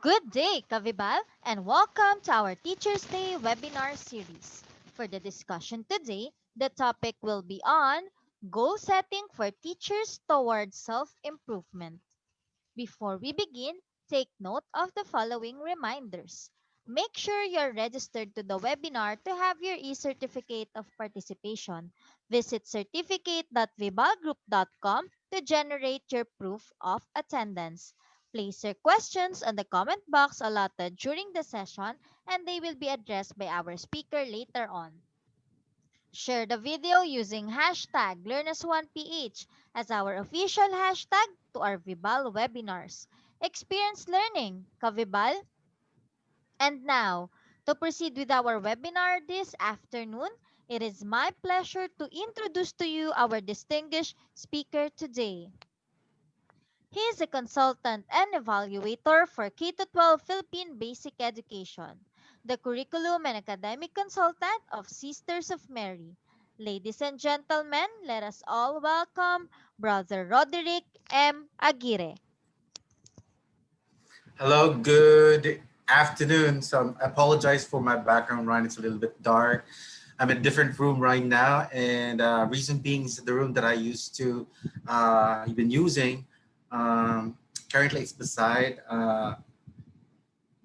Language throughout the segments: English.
Good day, Kavibal, and welcome to our Teachers Day webinar series. For the discussion today, the topic will be on goal setting for teachers towards self-improvement. Before we begin, take note of the following reminders. Make sure you're registered to the webinar to have your e-certificate of participation. Visit certificate.vibalgroup.com to generate your proof of attendance. Place your questions on the comment box allotted during the session and they will be addressed by our speaker later on. Share the video using hashtag LearnAs1PH as our official hashtag to our Vibal webinars. Experience learning, Kavibal. And now, to proceed with our webinar this afternoon, it is my pleasure to introduce to you our distinguished speaker today. He is a consultant and evaluator for K-12 Philippine Basic Education, the curriculum and academic consultant of Sisters of Mary. Ladies and gentlemen, let us all welcome Brother Roderick M. Aguirre. Hello, good afternoon. I apologize for my background, Ryan. It's a little bit dark. I'm in a different room right now, and reason being is the room that I used to been using. Um, Currently, it's beside a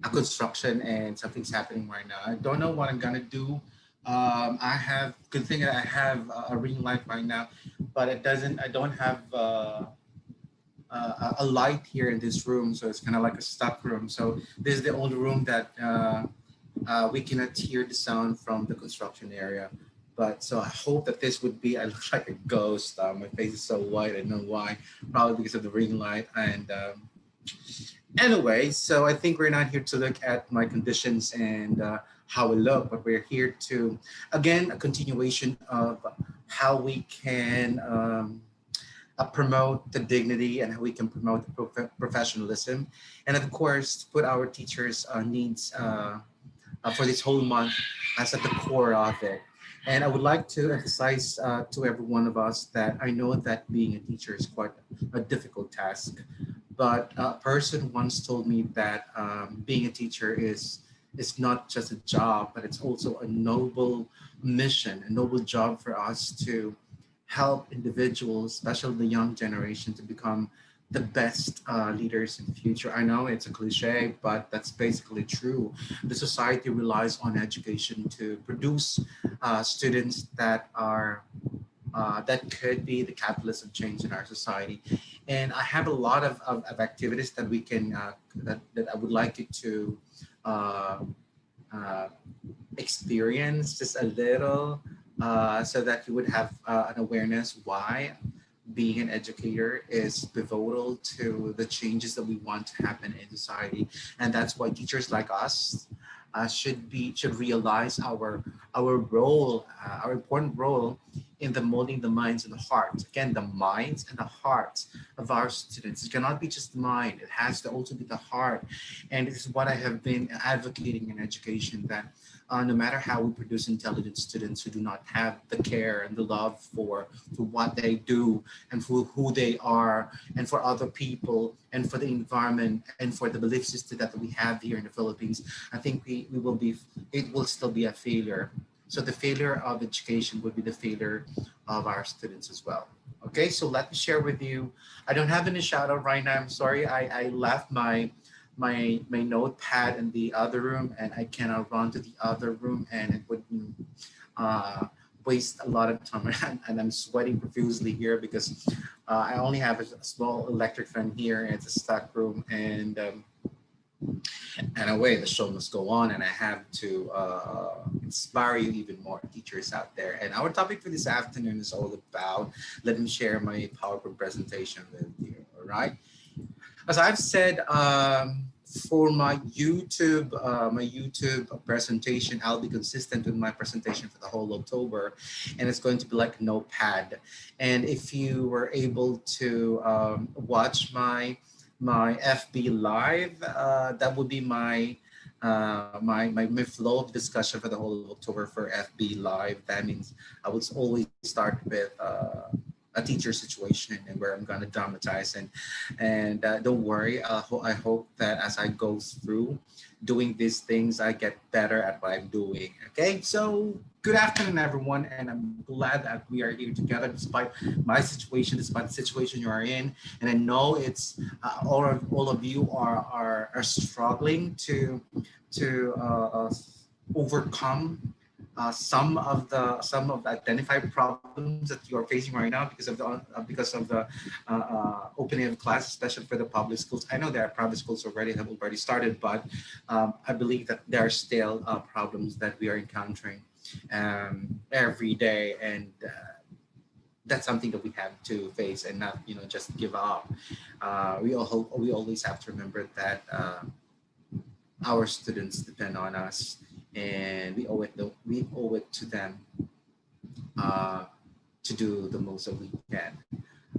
construction, and something's happening right now. I don't know what I'm gonna do. I have good thing that I have a ring light right now, but it doesn't. I don't have. A light here in this room, so it's kind of like a stuck room. So this is the only room that we cannot hear the sound from the construction area. But so I hope that this would be. I look like a ghost. My face is so white. I don't know why. Probably because of the ring light. And anyway, so I think we're not here to look at my conditions and how we look, but we're here to, again, a continuation of how we can promote the dignity and how we can promote the professionalism, and of course, put our teachers' needs for this whole month as at the core of it. And I would like to emphasize to every one of us that I know that being a teacher is quite a difficult task. But a person once told me that being a teacher is not just a job, but it's also a noble mission, a noble job for us to help individuals, especially the young generation, to become the best leaders in the future. I know it's a cliche, but that's basically true. The society relies on education to produce students that are that could be the catalyst of change in our society. And I have a lot of activities that we can that I would like you to uh, uh, experience just a little so that you would have an awareness why being an educator is pivotal to the changes that we want to happen in society, and that's why teachers like us should realize our role, our important role in the molding the minds and the hearts. Again, the minds and the hearts of our students. It cannot be just the mind; it has to also be the heart, and this is what I have been advocating in education, that no matter how we produce intelligent students who do not have the care and the love for what they do and for who they are and for other people and for the environment and for the belief system that we have here in the Philippines, I think we will be, it will still be a failure. So the failure of education would be the failure of our students as well. Okay, so let me share with you. I don't have any shout out right now. I'm sorry. I left my notepad in the other room and I cannot run to the other room and it would uh, waste a lot of time and I'm sweating profusely here because I only have a small electric fan here and it's a stuck room and away the show must go on and I have to inspire you even more teachers out there. And our topic for this afternoon is all about, let me share my PowerPoint presentation with you. All right, as I've said, for my YouTube presentation, I'll be consistent with my presentation for the whole October, and it's going to be like notepad. And if you were able to watch my FB live, that would be my flow of discussion for the whole of October for FB live. That means I would always start with a teacher situation and where I'm gonna dramatize and don't worry. I hope that as I go through doing these things, I get better at what I'm doing. Okay, so good afternoon, everyone, and I'm glad that we are here together despite my situation, despite the situation you are in. And I know it's all of you are struggling to overcome some of the identified problems that you are facing right now because of the opening of class, especially for the public schools. I know there are private schools have already started, but I believe that there are still problems that we are encountering every day, and that's something that we have to face and not just give up. We always have to remember that our students depend on us, and we owe it to them uh, to do the most that we can.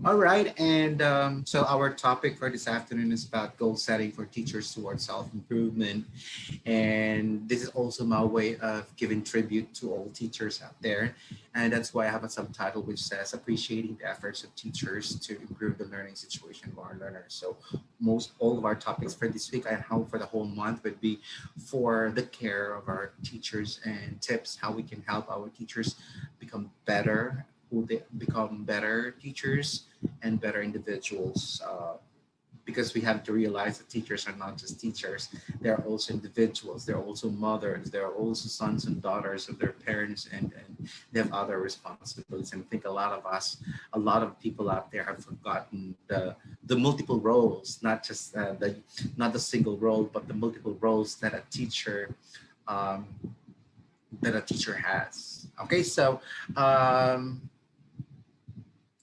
All right, and so our topic for this afternoon is about goal setting for teachers towards self improvement. And this is also my way of giving tribute to all teachers out there. And that's why I have a subtitle which says appreciating the efforts of teachers to improve the learning situation of our learners. So most all of our topics for this week, I hope for the whole month, would be for the care of our teachers and tips how we can help our teachers become better, who they become better teachers and better individuals. Because we have to realize that teachers are not just teachers, they're also individuals, they're also mothers, they're also sons and daughters of their parents, and they have other responsibilities. And I think a lot of people out there have forgotten the multiple roles, not just not the single role, but the multiple roles um, that a teacher has. Okay, so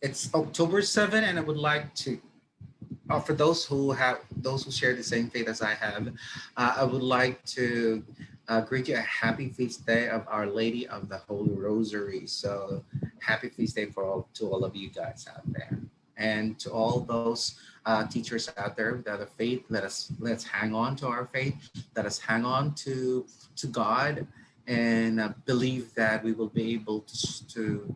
it's October 7, and I would like to, for those who share the same faith as I have, I would like to greet you a happy feast day of Our Lady of the Holy Rosary. So happy feast day for all to all of you guys out there, and to all those teachers out there that have faith. Let's hang on to our faith. Let us hang on to God, and believe that we will be able to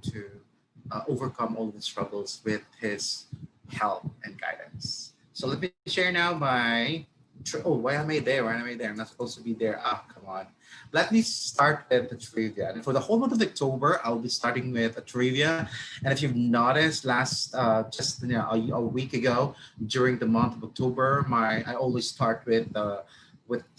overcome all the struggles with His help and guidance. So let me share now my oh, why am I there? Why am I there? I'm not supposed to be there. Ah, come on. Let me start with the trivia. And for the whole month of October, I'll be starting with a trivia. And if you've noticed, last just a week ago, during the month of October, my I always start with the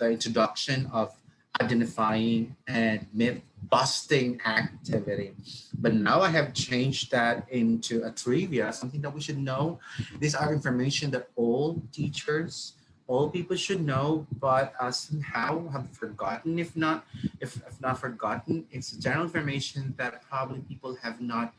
introduction of identifying and myth busting activity. But now I have changed that into a trivia, something that we should know. These are information that all teachers, all people should know, but somehow have forgotten. If not forgotten, it's general information that probably people have not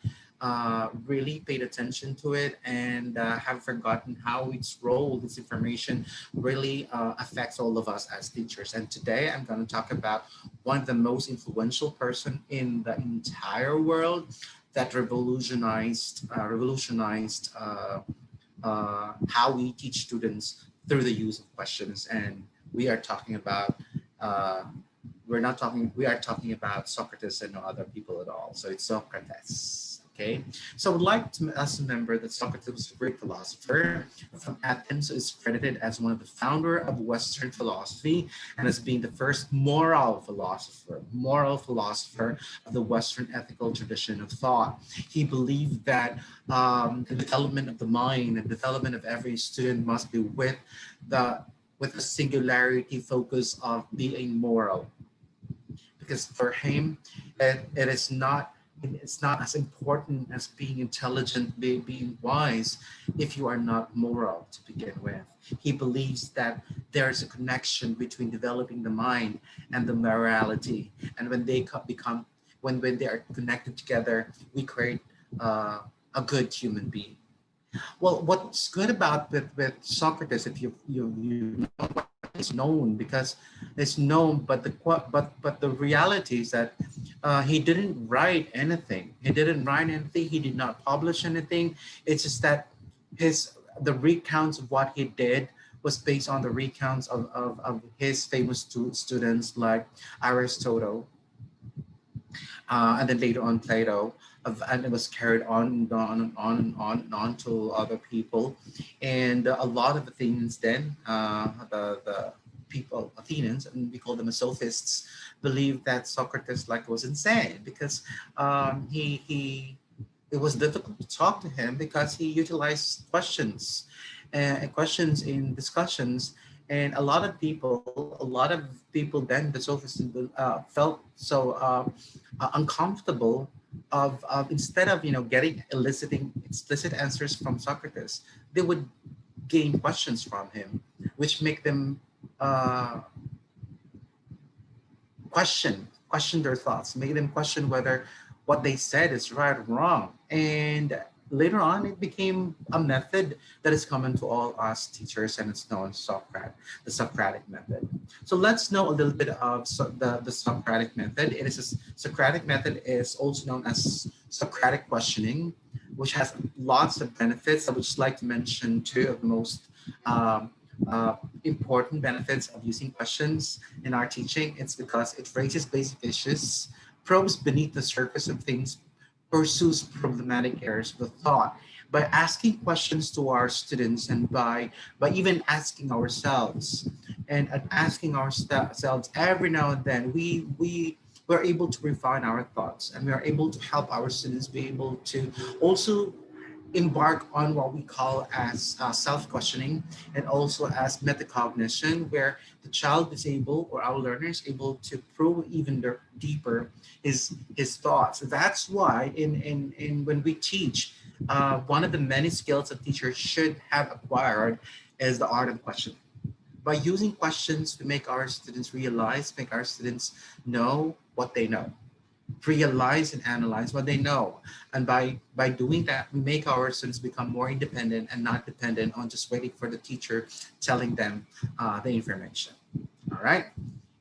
really paid attention to it, and have forgotten how its role, this information really affects all of us as teachers. And today I'm going to talk about one of the most influential person in the entire world that revolutionized how we teach students through the use of questions. And we are talking about uh, we are talking about Socrates and no other people at all. So it's Socrates. Okay, so I would like us to remember that Socrates was a Greek philosopher from Athens, who is credited as one of the founder of Western philosophy and as being the first moral philosopher of the Western ethical tradition of thought. He believed that the development of the mind and development of every student must be the with a singularity focus of being moral, because for him it is not, it's not as important as being intelligent, being wise, if you are not moral to begin with. He believes that there is a connection between developing the mind and the morality, and when they become when they are connected together, we create uh, a good human being. Well, what's good about with Socrates, if you know what is known, because it's known, but the reality is that he didn't write anything. He didn't write anything. He did not publish anything. It's just that his the recounts of what he did was based on the recounts of his famous students like Aristotle, and then later on Plato, and it was carried on to other people, and a lot of Athenians then, the people Athenians, and we call them sophists, believed that Socrates like was insane because he it was difficult to talk to him because he utilized questions and questions in discussions. And a lot of people then, the sophists, felt so uncomfortable of instead of getting eliciting explicit answers from Socrates, they would gain questions from him, which make them uh, question their thoughts, make them question whether what they said is right or wrong. And later on, it became a method that is common to all us teachers, and it's known as the Socratic method. So let's know a little bit of the Socratic method. Socratic method is also known as Socratic questioning, which has lots of benefits. I would just like to mention two of the most um, uh, important benefits of using questions in our teaching. It's because it raises basic issues, probes beneath the surface of things, pursues problematic areas of the thought. By asking questions to our students, and by even asking ourselves, and asking ourselves every now and then, we're able to refine our thoughts, and we are able to help our students be able to also embark on what we call as self-questioning, and also as metacognition, where the child is able, or our learner is able, to probe even deeper his thoughts. That's why in when we teach, one of the many skills a teacher should have acquired is the art of questioning. By using questions, we make our students know what they know, realize and analyze what they know. And by doing that, we make our students become more independent and not dependent on just waiting for the teacher telling them the information. All right.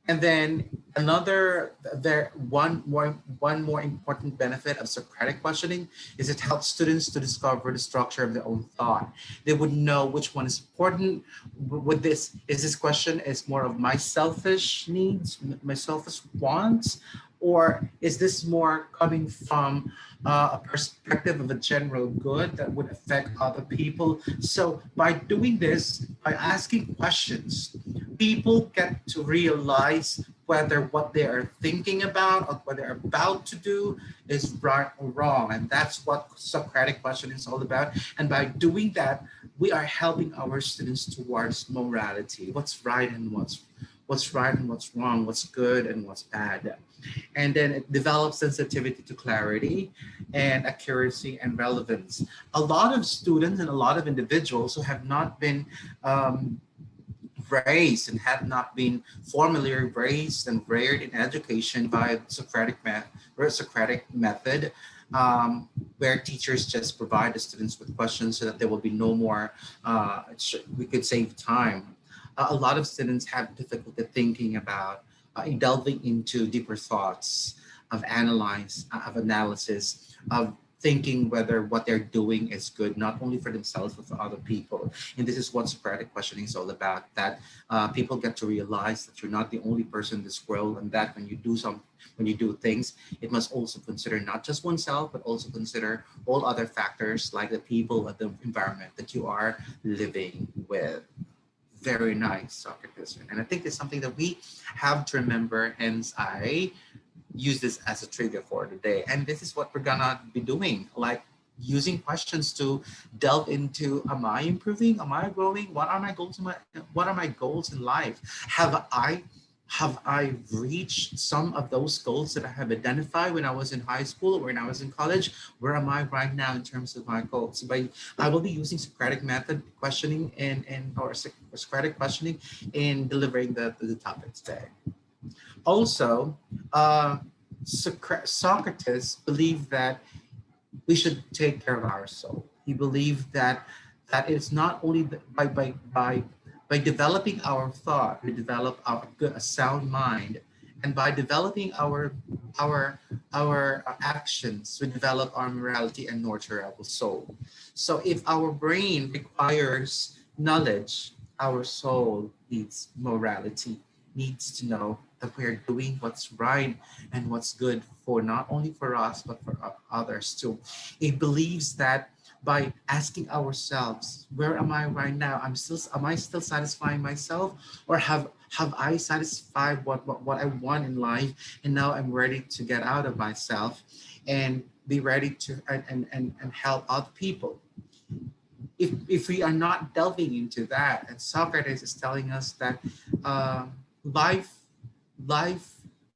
And then another there one more important benefit of Socratic questioning is it helps students to discover the structure of their own thought. They would know which one is important. With this, is this question is more of my selfish needs, my selfish wants, or is this more coming from a perspective of a general good that would affect other people? So by doing this, by asking questions, people get to realize whether what they are thinking about or what they're about to do is right or wrong. And that's what Socratic questioning is all about. And by doing that, we are helping our students towards morality. What's right and what's right and what's wrong, what's good and what's bad. And then it develops sensitivity to clarity and accuracy and relevance. A lot of students and a lot of individuals who have not been um, raised and have not been formally raised and reared in education by Socratic method, where teachers just provide the students with questions so that there will be no more, we could save time. A lot of students have difficulty thinking about delving into deeper thoughts of analysis, of thinking whether what they're doing is good, not only for themselves, but for other people. And this is what Socratic questioning is all about, that people get to realize that you're not the only person in this world, and that when you do things, it must also consider not just oneself, but also consider all other factors like the people and the environment that you are living with. Very nice, Socrates. And I think it's something that we have to remember. Hence, I use this as a trivia for today. And this is what we're gonna be doing, like using questions to delve into: am I improving? Am I growing? What are my goals in life? Have I reached some of those goals that I have identified when I was in high school or when I was in college? Where am I right now in terms of my goals? By I will be using Socratic method questioning or Socratic questioning in delivering the topic today. Also, uh, Socrates believed that we should take care of our soul. He believed that it's not only by developing our thought, we develop a sound mind, and by developing our actions, we develop our morality and nurture our soul. So if our brain requires knowledge, our soul needs morality, needs to know that we are doing what's right and what's good for not only for us but for others too. It believes that by asking ourselves, where am I right now? Am I still satisfying myself, or have I satisfied what I want in life, and now I'm ready to get out of myself and be ready to and help other people. If we are not delving into that, and Socrates is telling us that uh, life life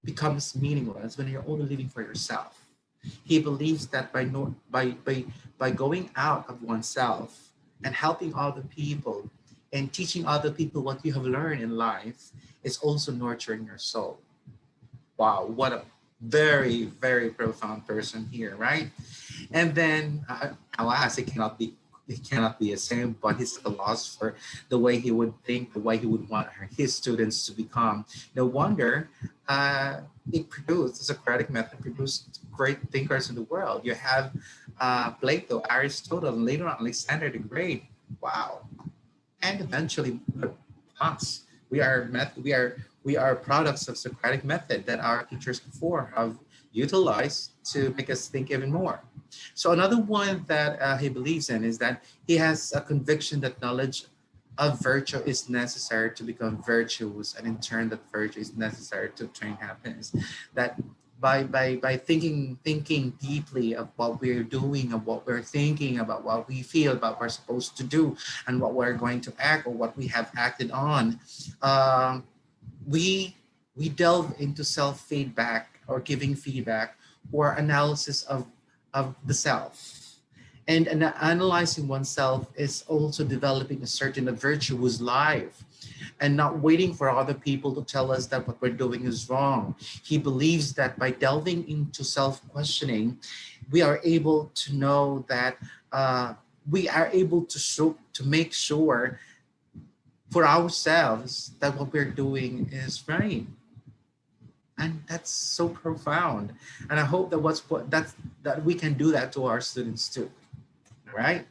becomes meaningless when you're only living for yourself. He believes that by no, by going out of oneself and helping other people and teaching other people what you have learned in life is also nurturing your soul. Wow, what a very profound person here, right? And then, alas, it cannot be the same, but he's a philosopher. The way he would think, the way he would want his students to become. No wonder the Socratic method produced great thinkers in the world. You have Plato, Aristotle, and later on Alexander the Great. Wow. And eventually us. We are products of Socratic method that our teachers before have utilized to make us think even more. So another one that he believes in is that he has a conviction that knowledge of virtue is necessary to become virtuous, and in turn that virtue is necessary to obtain happiness. That by thinking deeply of what we're doing, of what we're thinking, about what we feel, about what we're supposed to do, and what we're going to act or what we have acted on, um, we we delve into self feedback or giving feedback or analysis of the self. And analyzing oneself is also developing a certain virtuous life and not waiting for other people to tell us that what we're doing is wrong. He believes that by delving into self questioning, we are able to know that we are able to make sure for ourselves that what we're doing is right. And that's so profound. And I hope that that we can do that to our students too, right?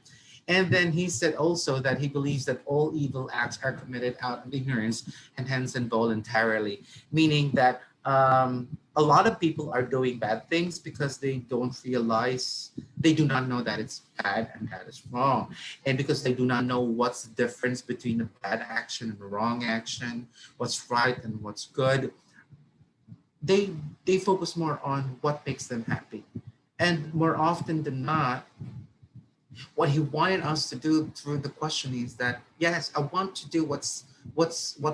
And then he said also that he believes that all evil acts are committed out of ignorance and hence involuntarily, meaning that a lot of people are doing bad things because they don't realize, they do not know that it's bad and that is wrong. And because they do not know what's the difference between a bad action and a wrong action, what's right and what's good, they they focus more on what makes them happy. And more often than not, what he wanted us to do through the question is that yes, I want to do what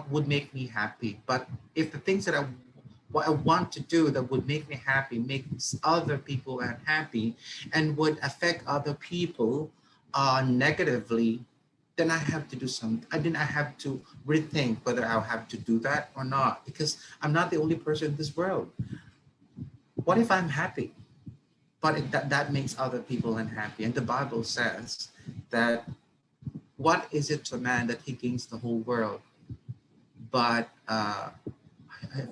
would make me happy, but if the things that what I want to do that would make me happy makes other people unhappy and would affect other people negatively, then I have to do something. I have to rethink whether I'll have to do that or not, because I'm not the only person in this world. What if I'm happy but that makes other people unhappy? And the Bible says that what is it to a man that he gains the whole world, but I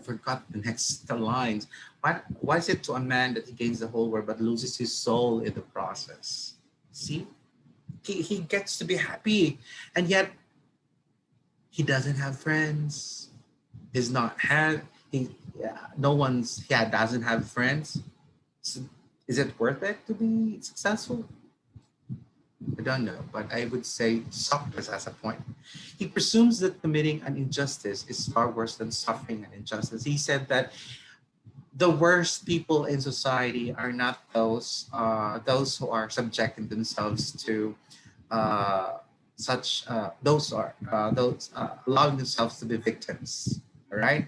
forgot the next lines. Why is it to a man that he gains the whole world but loses his soul in the process? See, he gets to be happy, and yet he doesn't have friends. He's not had he no one's yeah doesn't have friends. So is it worth it to be successful? I don't know, but I would say Socrates has a point. He presumes that committing an injustice is far worse than suffering an injustice. He said that the worst people in society are not those who are subjecting themselves to uh, such those allowing themselves to be victims. All right,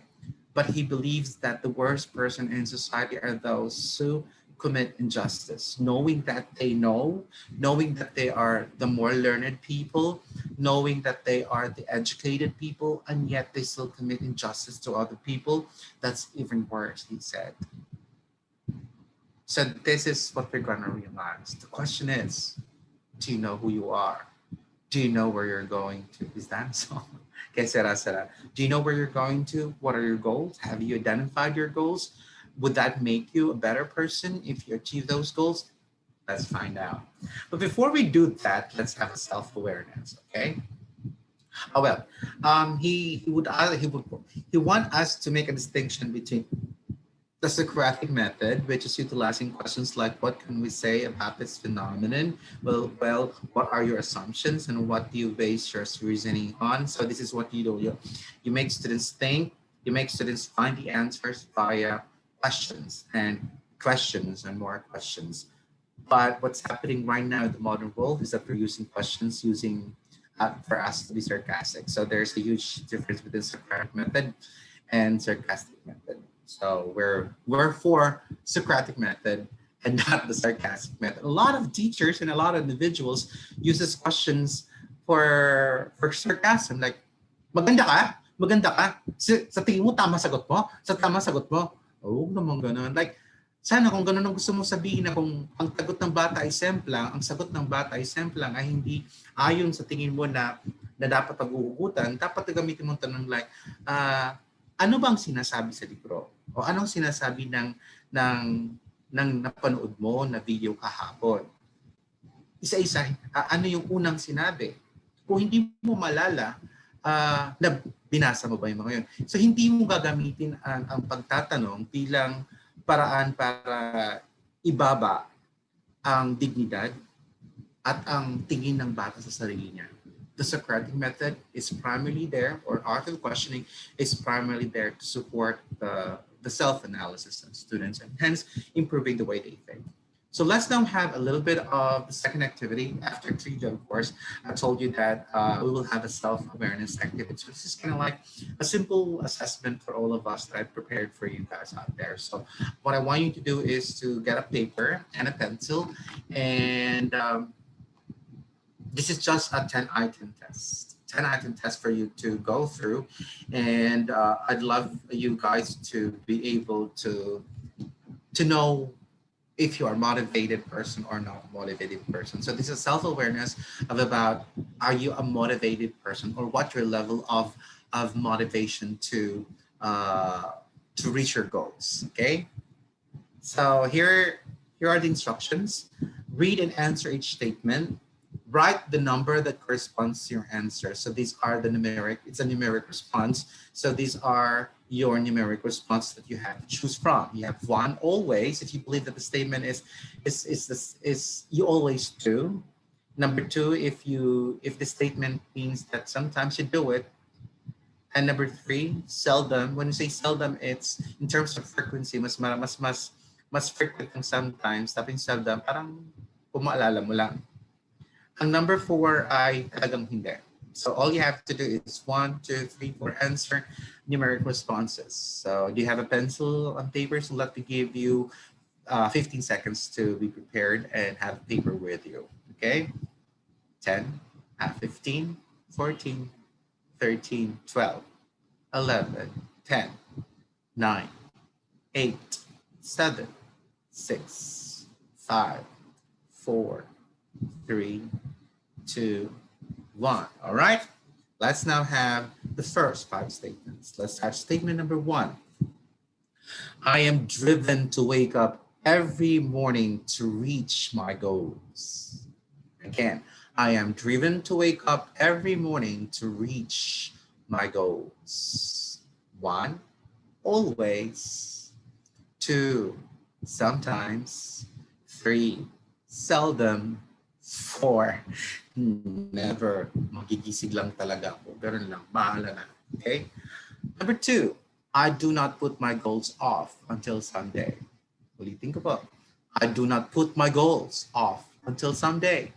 but he believes that the worst person in society are those who commit injustice, knowing that they are the more learned people, knowing that they are the educated people, and yet they still commit injustice to other people. That's even worse, he said. So this is what we're gonna realize. The question is, do you know who you are? Do you know where you're going to? Is that a song? Que sera, sera. Do you know where you're going to? What are your goals? Have you identified your goals? Would that make you a better person if you achieve those goals? Let's find out. But before we do that, let's have a self-awareness, okay? Oh well, he want us to make a distinction between the Socratic method, which is utilizing questions like what can we say about this phenomenon? Well, what are your assumptions and what do you base your reasoning on? So this is what you do. You make students think, you make students find the answers via questions and questions and more questions. But what's happening right now in the modern world is that we're using questions using for us to be sarcastic. So there's a huge difference between Socratic method and sarcastic method. So we're for Socratic method and not the sarcastic method. A lot of teachers and a lot of individuals uses questions for sarcasm, like maganda ka, maganda ka. Sa tingin mo tama sagot mo, sa tama sagot mo. Oh, naman ganun. Like sana kung ganun ang gusto mong sabihin, na kung ang sagot ng bata ay semplang, ang sagot ng bata ay semplang ay hindi ayon sa tingin mo na dapat pag-uugutan, dapat gamitin mong tanong like, ano bang sinasabi sa libro? O anong sinasabi ng, ng napanood mo na video kahapon? Isa-isa, ano yung unang sinabi? Kung hindi mo malala, na binasa mo ba yung mga yun? So hindi mo gagamitin ang pagtatanong bilang paraan para ibaba ang dignidad at ang tingin ng bata sa sarili niya. The Socratic method is primarily there, or art of questioning is primarily there to support the self-analysis of students and hence improving the way they think. So let's now have a little bit of the second activity. After 3, of course, I told you that we will have a self-awareness activity. So this is kind of like a simple assessment for all of us that I prepared for you guys out there. So what I want you to do is to get a paper and a pencil, and this is just a 10-item test. 10-item test for you to go through, and I'd love you guys to be able to know if you are a motivated person or not motivated person. So this is self-awareness of about, are you a motivated person, or what your level of motivation to to reach your goals. Okay. So here are the instructions. Read and answer each statement. Write the number that corresponds to your answer. So these are the numeric, it's a numeric response. So these are your numeric response that you have to choose from. You have one always, if you believe that the statement is you always do. Number two, if the statement means that sometimes you do it. And number three, seldom. When you say seldom, it's in terms of frequency, mas frequent kang sometimes. Tapos seldom, parang kung maalala mo lang. Ang number four ay talagang hindi. So all you have to do is 1, 2, 3, 4 answer numeric responses. So do you have a pencil and paper? So let me give you 15 seconds to be prepared and have paper with you. Okay? 10, 15, 14, 13, 12, 11, 10, 9, 8, 7, 6, 5, 4, 3, 2, 1. All right. Let's now have the first five statements. Let's have statement number one. I am driven to wake up every morning to reach my goals. Again, I am driven to wake up every morning to reach my goals. One, always. Two, sometimes. Three, seldom. Four, never. Magigising lang talaga ako. Ganun lang, bahala na. Okay? Number two, I do not put my goals off until someday. Ulitin ko po. I do not put my goals off until someday.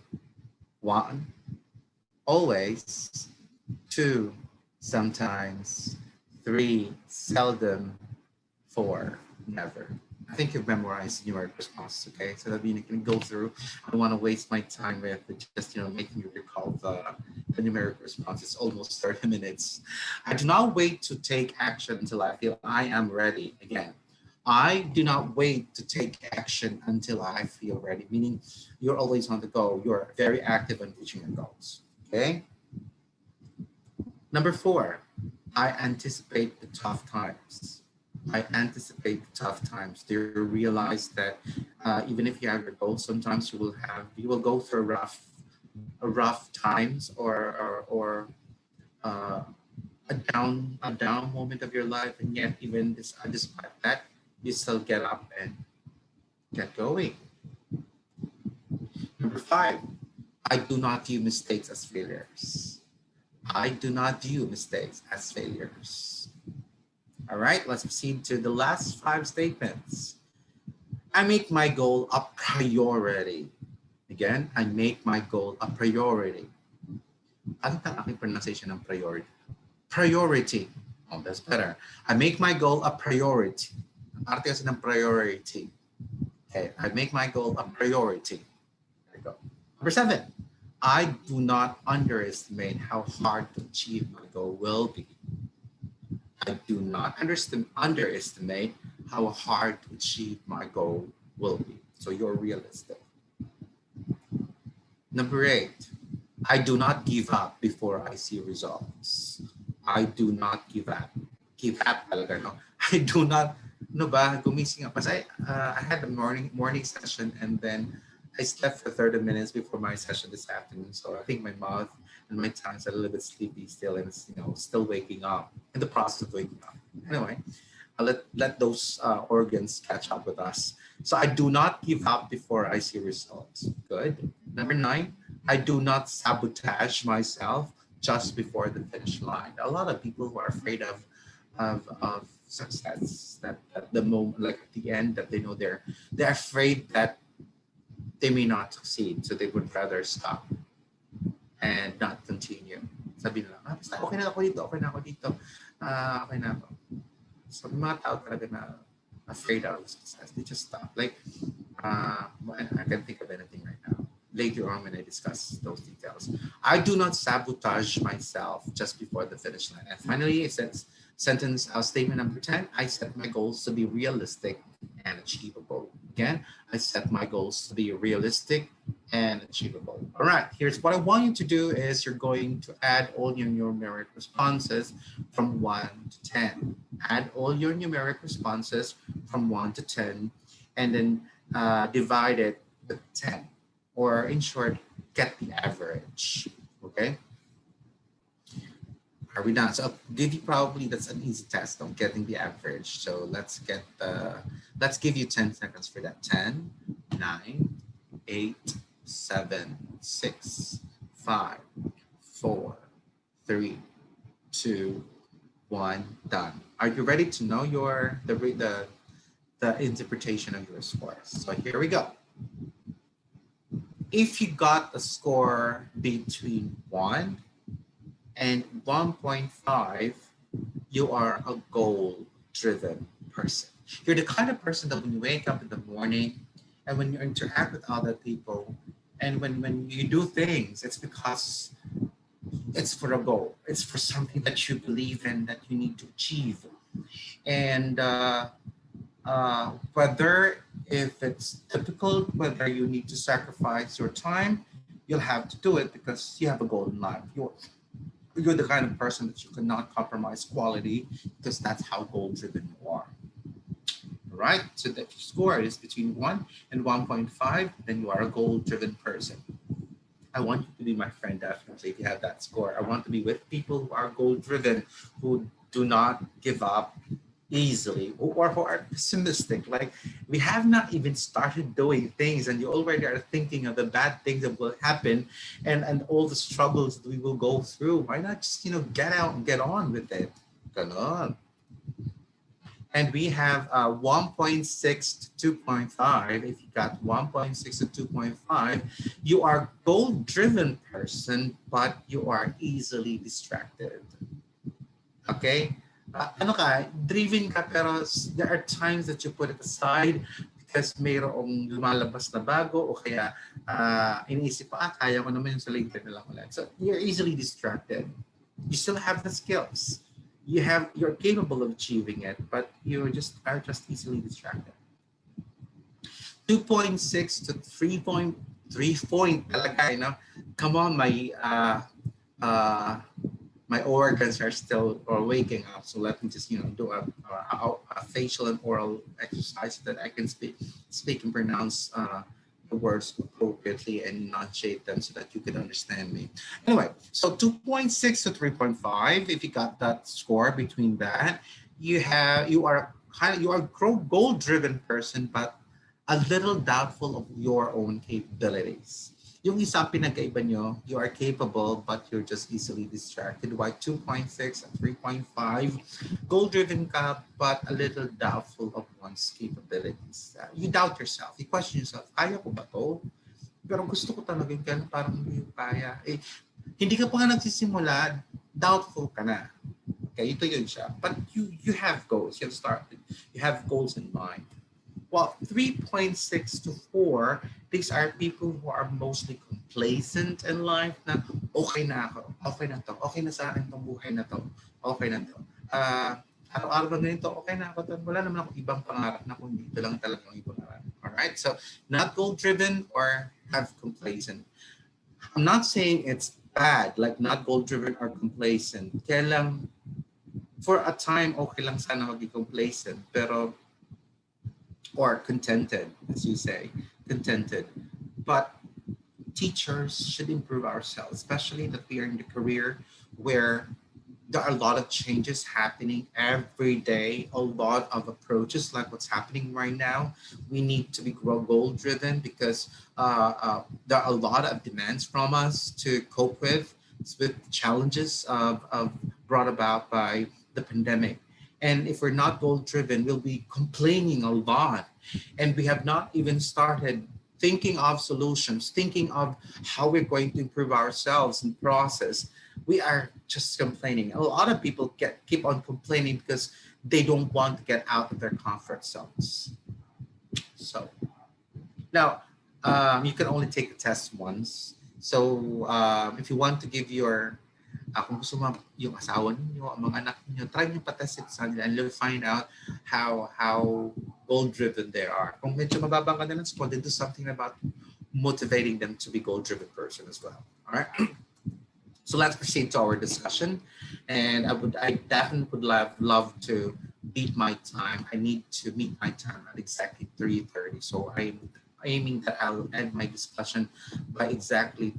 One, always. Two, sometimes. Three, seldom. Four, never. I think you've memorized numeric response, okay? So that means you can go through. I don't want to waste my time with just, making you recall the numeric response. It's almost 30 minutes. I do not wait to take action until I feel I am ready. Again, I do not wait to take action until I feel ready, meaning you're always on the go. You're very active in reaching your goals, okay? Number four, I anticipate the tough times. I anticipate the tough times. Do you realize that even if you have your goals, sometimes you will go through rough times or uh, a down moment of your life, and yet even despite that, you still get up and get going. Number five, I do not view mistakes as failures. I do not view mistakes as failures. All right, let's proceed to the last five statements. I make my goal a priority. Again, I make my goal a priority. Ano ang aking pronunciation ng priority? Priority. Oh, that's better. I make my goal a priority. Ang parte kasi ng priority. Okay, I make my goal a priority. There you go. Number seven, I do not underestimate how hard to achieve my goal will be. I do not underestimate how hard to achieve my goal will be. So you're realistic. Number eight, I do not give up before I see results. I do not give up. Give up talaga, no? I do not, no ba, gumising ako. I had a morning session and then I slept for 30 minutes before my session this afternoon. So I think my mouth and my tongue is a little bit sleepy still, and it's, still waking up, in the process of waking up. Anyway, I'll let those organs catch up with us. So I do not give up before I see results. Good. Number nine, I do not sabotage myself just before the finish line. A lot of people who are afraid of success, that at the moment, like at the end, that they know they're afraid that they may not succeed, so they would rather stop and not continue. Sabi nila, basta okay na ako dito, okay na ako dito, okay na ako. So may mga tao talaga na afraid of success, they just stop. Like, I can't think of anything right now. Later on when I discuss those details. I do not sabotage myself just before the finish line. And finally, it says, statement number 10, I set my goals to be realistic and achievable. Again, I set my goals to be realistic and achievable. All right, here's what I want you to do is you're going to add all your numeric responses from 1 to 10. add all your numeric responses from 1 to 10, and then divide it with 10. Or in short, get the average. Okay? Are we done? So I'll give you probably that's an easy test of getting the average. So let's give you 10 seconds for that. 10, 9, 8, 7, 6, 5, 4, 3, 2, 1, done. Are you ready to know your the interpretation of your scores? So here we go. If you got a score between 1 and 1.5, you are a goal driven person. You're the kind of person that when you wake up in the morning and when you interact with other people and when you do things, it's because it's for a goal. It's for something that you believe in that you need to achieve. And whether if it's difficult, whether you need to sacrifice your time, you'll have to do it because you have a goal in life. You're the kind of person that you cannot compromise quality because that's how goal driven you are. All right. So that your score is between 1 and 1.5, then you are a goal driven person. I want you to be my friend, definitely, if you have that score. I want to be with people who are goal driven, who do not give up easily, or who are pessimistic. Like, we have not even started doing things, and you already are thinking of the bad things that will happen and all the struggles that we will go through. Why not just, get out and get on with it? Ganon. And we have 1.6 to 2.5. If you got 1.6 to 2.5, you are goal-driven person, but you are easily distracted. Okay? Ano ka, driven ka, pero there are times that you put it aside because mayroong lumalabas na bago o kaya iniisip pa, kaya ko naman yung sa later na lang ulit. So you're easily distracted. You still have the skills. You're capable of achieving it, but you are just easily distracted. 2.6 to 3.3 point talaga, come on, my organs are still or waking up, so let me just do a facial and oral exercise so that I can speak and pronounce the words appropriately and enunciate them so that you could understand me. Anyway, so 2.6 to 3.5, if you got that score between that, you are goal driven person, but a little doubtful of your own capabilities. Yung isa pinagkaiba nyo, you are capable but you're just easily distracted. Why 2.6 and 3.5, goal-driven ka but a little doubtful of one's capabilities. You doubt yourself. You question yourself, kaya ko ba to? Pero gusto ko talaga yung kaya parang hindi ko kaya. Hindi ka pa nga nagsisimula, doubtful ka na. Okay, ito yun siya. But you have goals. You have goals in mind. Well, 3.6 to 4, these are people who are mostly complacent in life na okay na ako, okay na to, okay na sa akin tong buhay na to, okay na to. Araw-araw na ganito, okay na ako, wala naman ako ibang pangarap na kung dito lang talagang ipangarap. Alright, so not goal-driven or have complacent. I'm not saying it's bad, like not goal-driven or complacent. Kaya lang, for a time, okay lang sana maging complacent, pero or contented, as you say, contented. But teachers should improve ourselves, especially that we are in the career where there are a lot of changes happening every day, a lot of approaches like what's happening right now. We need to be goal driven because there are a lot of demands from us to cope with challenges brought about by the pandemic. And if we're not goal driven, we'll be complaining a lot. And we have not even started thinking of solutions, thinking of how we're going to improve ourselves and process. We are just complaining. A lot of people keep on complaining because they don't want to get out of their comfort zones. So now you can only take the test once. So if you want to give your kung gusto mo yung asawa niyo, ang mga anak niyo, try niyo patest it sa kanila and you'll find out how goal-driven they are. Kung medyo mababang ka na ng score, then do something about motivating them to be goal-driven person as well. All right? So let's proceed to our discussion. And I definitely would love to beat my time. I need to meet my time at exactly 3:30. So I'm aiming that I'll end my discussion by exactly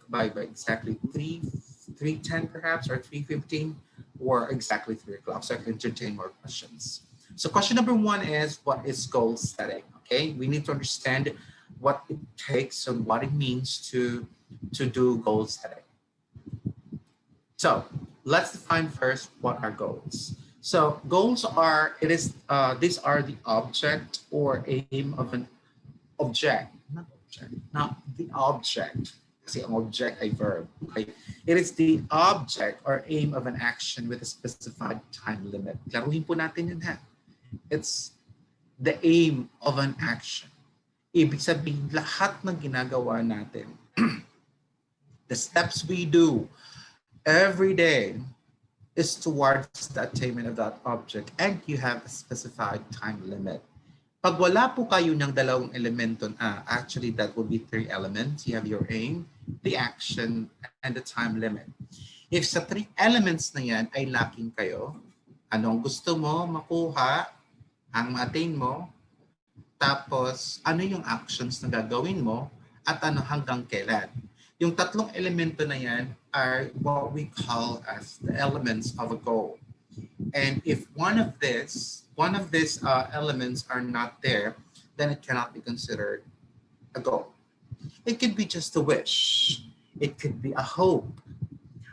by exactly 3:10 perhaps, or 3:15, or exactly 3 o'clock, so I can entertain more questions. So question number one is, what is goal setting? Okay, we need to understand what it takes and what it means to do goal setting. So let's define first what are goals. So goals are, it is these are the object or aim of an not the object. Kasi ang object ay verb. Okay? It is the object or aim of an action with a specified time limit. Klaruhin po natin yun ha. It's the aim of an action. Ibig sabihin, lahat ng ginagawa natin, the steps we do every day is towards the attainment of that object, and you have a specified time limit. Pag wala po kayo ng dalawang elemento, actually that would be three elements. You have your aim, the action, and the time limit. If sa three elements na yan ay lacking kayo, anong gusto mo makuha, ang ma-attain mo, tapos ano yung actions na gagawin mo, at ano hanggang kailan. Yung tatlong elemento na yan are what we call as the elements of a goal. And if one of these elements are not there, then it cannot be considered a goal. It could be just a wish. It could be a hope.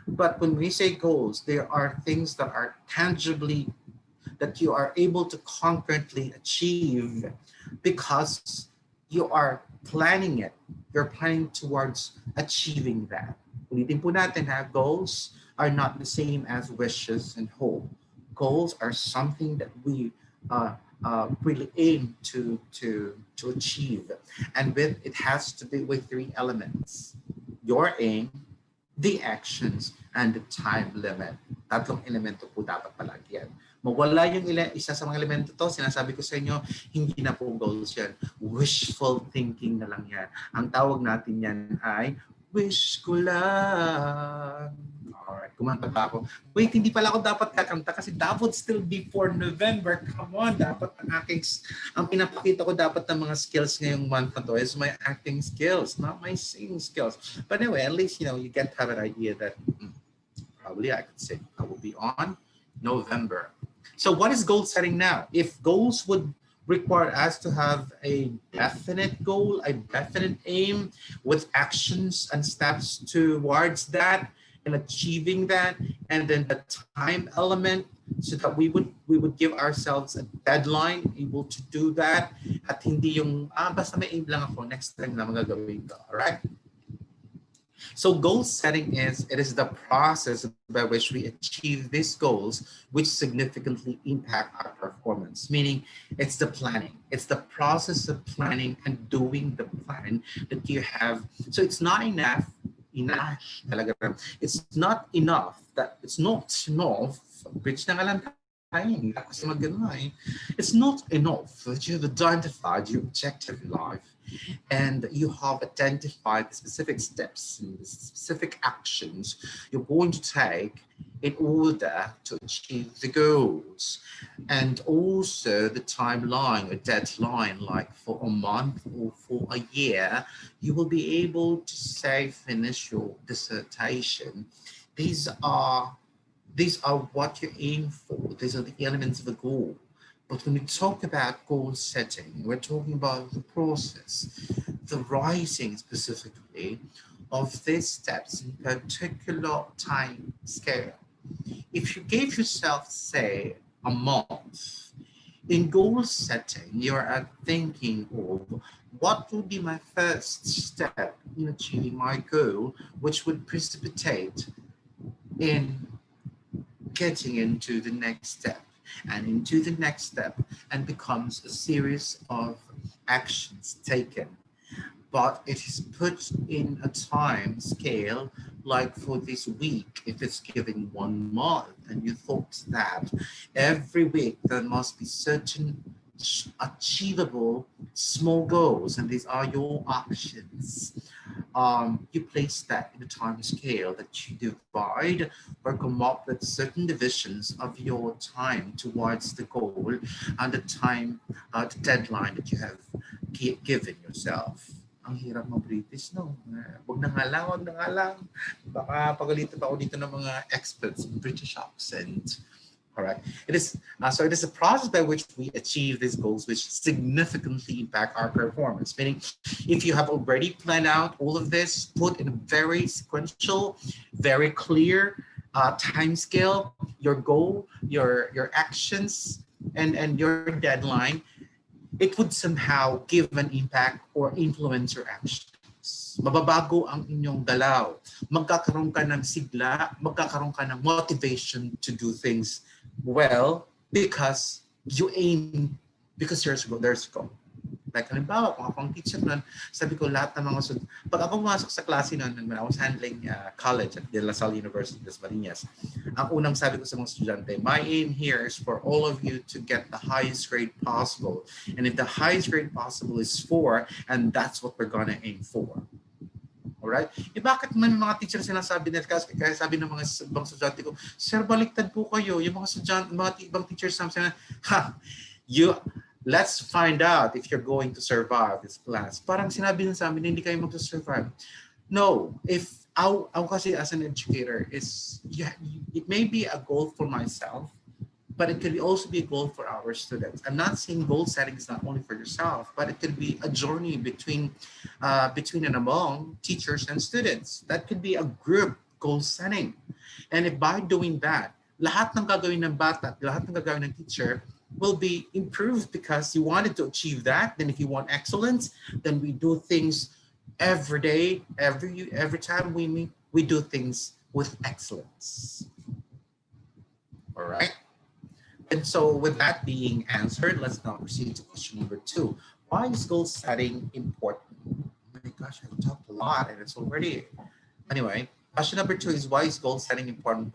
But when we say goals, there are things that are tangibly, that you are able to concretely achieve because you are planning it. You're planning towards achieving that. Ulitin po natin ha, goals are not the same as wishes and hope. Goals are something that we really aim to achieve. And with it has to be with three elements: your aim, the actions, and the time limit. Tatlong elemento po dapat palagi yan. Mawala yung isa sa mga elemento to, sinasabi ko sa inyo, hindi na po goals yan. Wishful thinking na lang yan. Ang tawag natin yan ay wish ko lang. Alright, kumanta pa ako. Wait, hindi pala ako dapat kakanta kasi that would still be for November. Come on, dapat ang pinapakita ko dapat ng mga skills ngayong month na to is my acting skills, not my singing skills. But anyway, at least, you get to have an idea that probably I could say I will be on November. So what is goal setting now? If goals would require us to have a definite goal, a definite aim with actions and steps towards that and achieving that, and then the time element so that we would give ourselves a deadline able to do that, at hindi yung basta may aim lang ako, next time na magagawin ko. All right? So goal setting is the process by which we achieve these goals, which significantly impact our performance. Meaning, it's the planning. It's the process of planning and doing the plan that you have. So it's not enough. It's not enough Bridge na nga lang tayo, kasi it's not enough that you have identified your objective in life and you have identified the specific steps and the specific actions you're going to take in order to achieve the goals, and also the timeline or deadline, like for a month or for a year you will be able to say finish your dissertation. These are what you aim for. These are the elements of a goal. But when we talk about goal setting, we're talking about the process, the writing specifically of these steps in particular time scale. If you gave yourself, say, a month, in goal setting, you're thinking of what would be my first step in achieving my goal, which would precipitate in getting into the next step and into the next step, and becomes a series of actions taken. But it is put in a time scale, like for this week, if it's given 1 month, and you thought that every week there must be certain achievable small goals, and these are your actions. you place that in a time scale that you divide or come up with certain divisions of your time towards the goal and the time, the deadline that you have given yourself. Ang hirap mag-British, no? Wag na nga lang, wag na nga lang. Baka pagalitan pa ako dito ng mga experts in British accent. All right. So it is a process by which we achieve these goals, which significantly impact our performance. Meaning, if you have already planned out all of this, put in a very sequential, very clear time scale, your goal, your actions, and your deadline, it would somehow give an impact or influence your actions. Mababago ang inyong galaw. Magkakaroon ka ng sigla, magkakaroon ka ng motivation to do things well because you aim, because there's a goal. Like halimbawa, kung ako ang teacher nun, sabi ko lahat ng mga pag ako pumasok sa klase nun, when I was handling college at De La Salle University, Las Marinas, ang unang sabi ko sa mga estudyante, my aim here is for all of you to get the highest grade possible. And if the highest grade possible is 4, and that's what we're gonna aim for. Alright? Bakit man mga teacher sinasabi nila, kaya sabi ng mga ibang estudyante ko, sir, baliktad po kayo. Yung mga estudyante, mga ibang teachers sabi na, let's find out if you're going to survive this class. Parang sinabi nila sa amin, hindi kayo mag-survive. No, if ako kasi as an educator, it may be a goal for myself, but it could also be a goal for our students. I'm not saying goal setting is not only for yourself, but it could be a journey between and among teachers and students. That could be a group goal setting. And if by doing that, lahat ng gagawin ng bata, lahat ng gagawin ng teacher will be improved because you wanted to achieve that. Then if you want excellence, then we do things every day, every time we meet, we do things with excellence. All right. And so with that being answered, let's now proceed to question number 2. Why is goal setting important? Oh my gosh, I've talked a lot and it's already... Anyway, question number 2 is, why is goal setting important?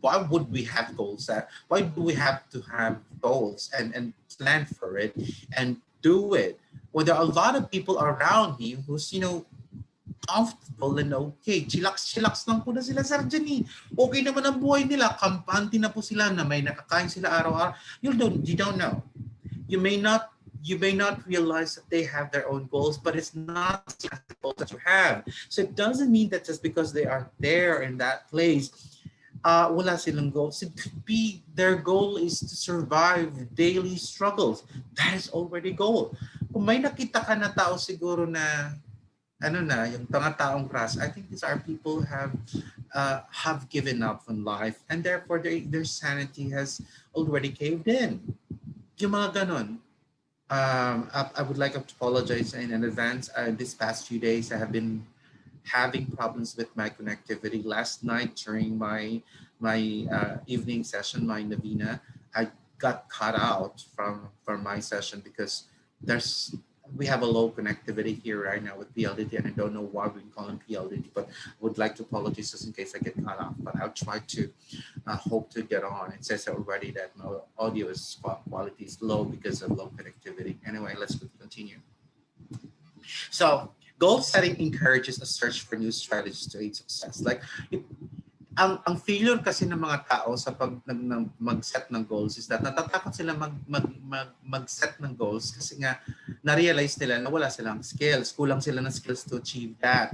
Why would we have goals set? Why do we have to have goals and plan for it and do it? Well, there are a lot of people around me who's, comfortable and okay. Chillax lang po na sila, sir, dyan eh. Okay naman ang buhay nila. Kampante na po sila na may nakakain sila araw-araw. You don't know. You may not realize that they have their own goals, but it's not the goals that you have. So it doesn't mean that just because they are there in that place, wala silang goals. It could be their goal is to survive daily struggles. That is already goal. Kung may nakita ka na tao siguro na yung mga taong crush, I think these are people have given up on life and therefore their sanity has already caved in. Yung mga ganon. I would like to apologize in advance. This past few days, I have been having problems with my connectivity. Last night during my evening session, my novena, I got cut out from my session because we have a low connectivity here right now with PLDT, and I don't know why we call them PLDT, but I would like to apologize just in case I get cut off. But I'll try to hope to get on. It says already that my audio quality is low because of low connectivity. Anyway, let's continue. So goal setting encourages a search for new strategies to aid success. Like ang failure kasi ng mga tao sa mag-set ng goals is that natatakot sila mag-set ng goals kasi nga na-realize nila na wala silang skills, kulang sila ng skills to achieve that.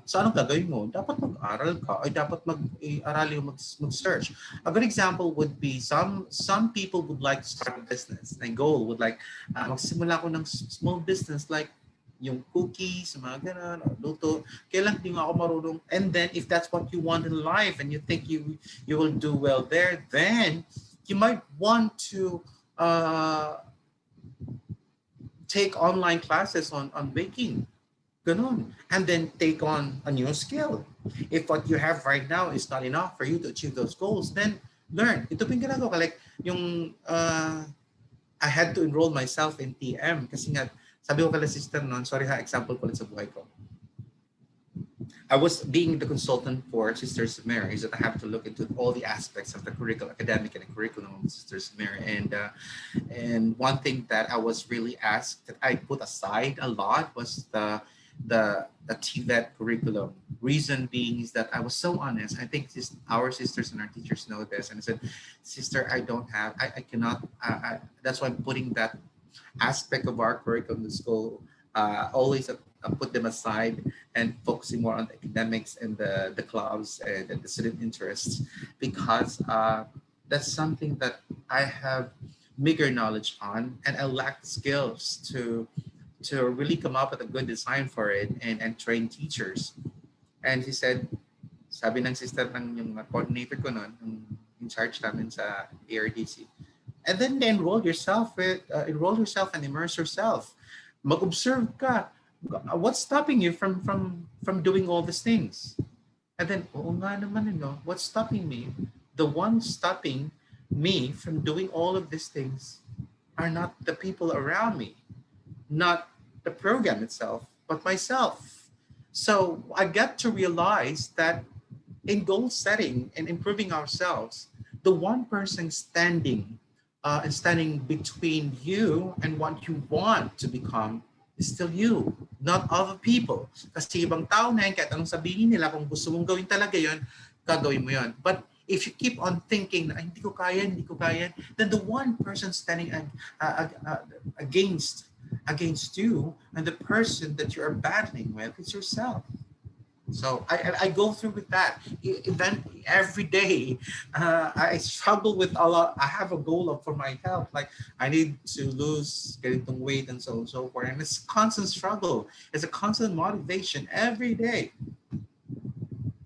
So anong gagawin mo? Dapat mag-aral ka o dapat mag-search. A good example would be some people would like to start a business. My goal would like magsimula ko ng small business like yung cookies, mga ganun, or luto, kailan di nga ako marunong. And then if that's what you want in life and you think you will do well there, then you might want to take online classes on baking. Ganun. And then take on a new skill. If what you have right now is not enough for you to achieve those goals, then learn. Ito pong ginagawa ko. Like yung I had to enroll myself in TM kasi nga sabi ko kala sister noon, sorry ha, example ko ulit sa buhay ko. I was being the consultant for Sisters of Mary, so I have to look into all the aspects of the academic and the curriculum of Sisters of Mary. And one thing that I was really asked that I put aside a lot was the TVET curriculum. Reason being is that I was so honest. I think our sisters and our teachers know this, and I said, "Sister, I don't have, I cannot. That's why I'm putting that aspect of our curriculum in the school, always put them aside and focusing more on the academics and the clubs and the student interests, because that's something that I have bigger knowledge on, and I lack the skills to really come up with a good design for it and train teachers." And he said, sabi ng sister ng yung coordinator ko noon, yung in charge namin sa ARDC, and then enroll yourself and immerse yourself. Mag-observe ka. What's stopping you from doing all these things? And then, oo nga naman, what's stopping me? The one stopping me from doing all of these things are not the people around me, not the program itself, but myself. So I get to realize that in goal setting and improving ourselves, the one person standing between you and what you want to become is still you, not other people. Kasi ibang tao na yan, kahit anong sabihin nila, kung gusto mong gawin talaga yon, gagawin mo yon. But if you keep on thinking, hindi ko kaya, hindi ko kaya, then the one person standing against you and the person that you are battling with is yourself. So I go through with that event every day. I struggle with a lot. I have a goal for my health, like I need to lose getting weight and so on and so forth. And it's a constant struggle. It's a constant motivation every day.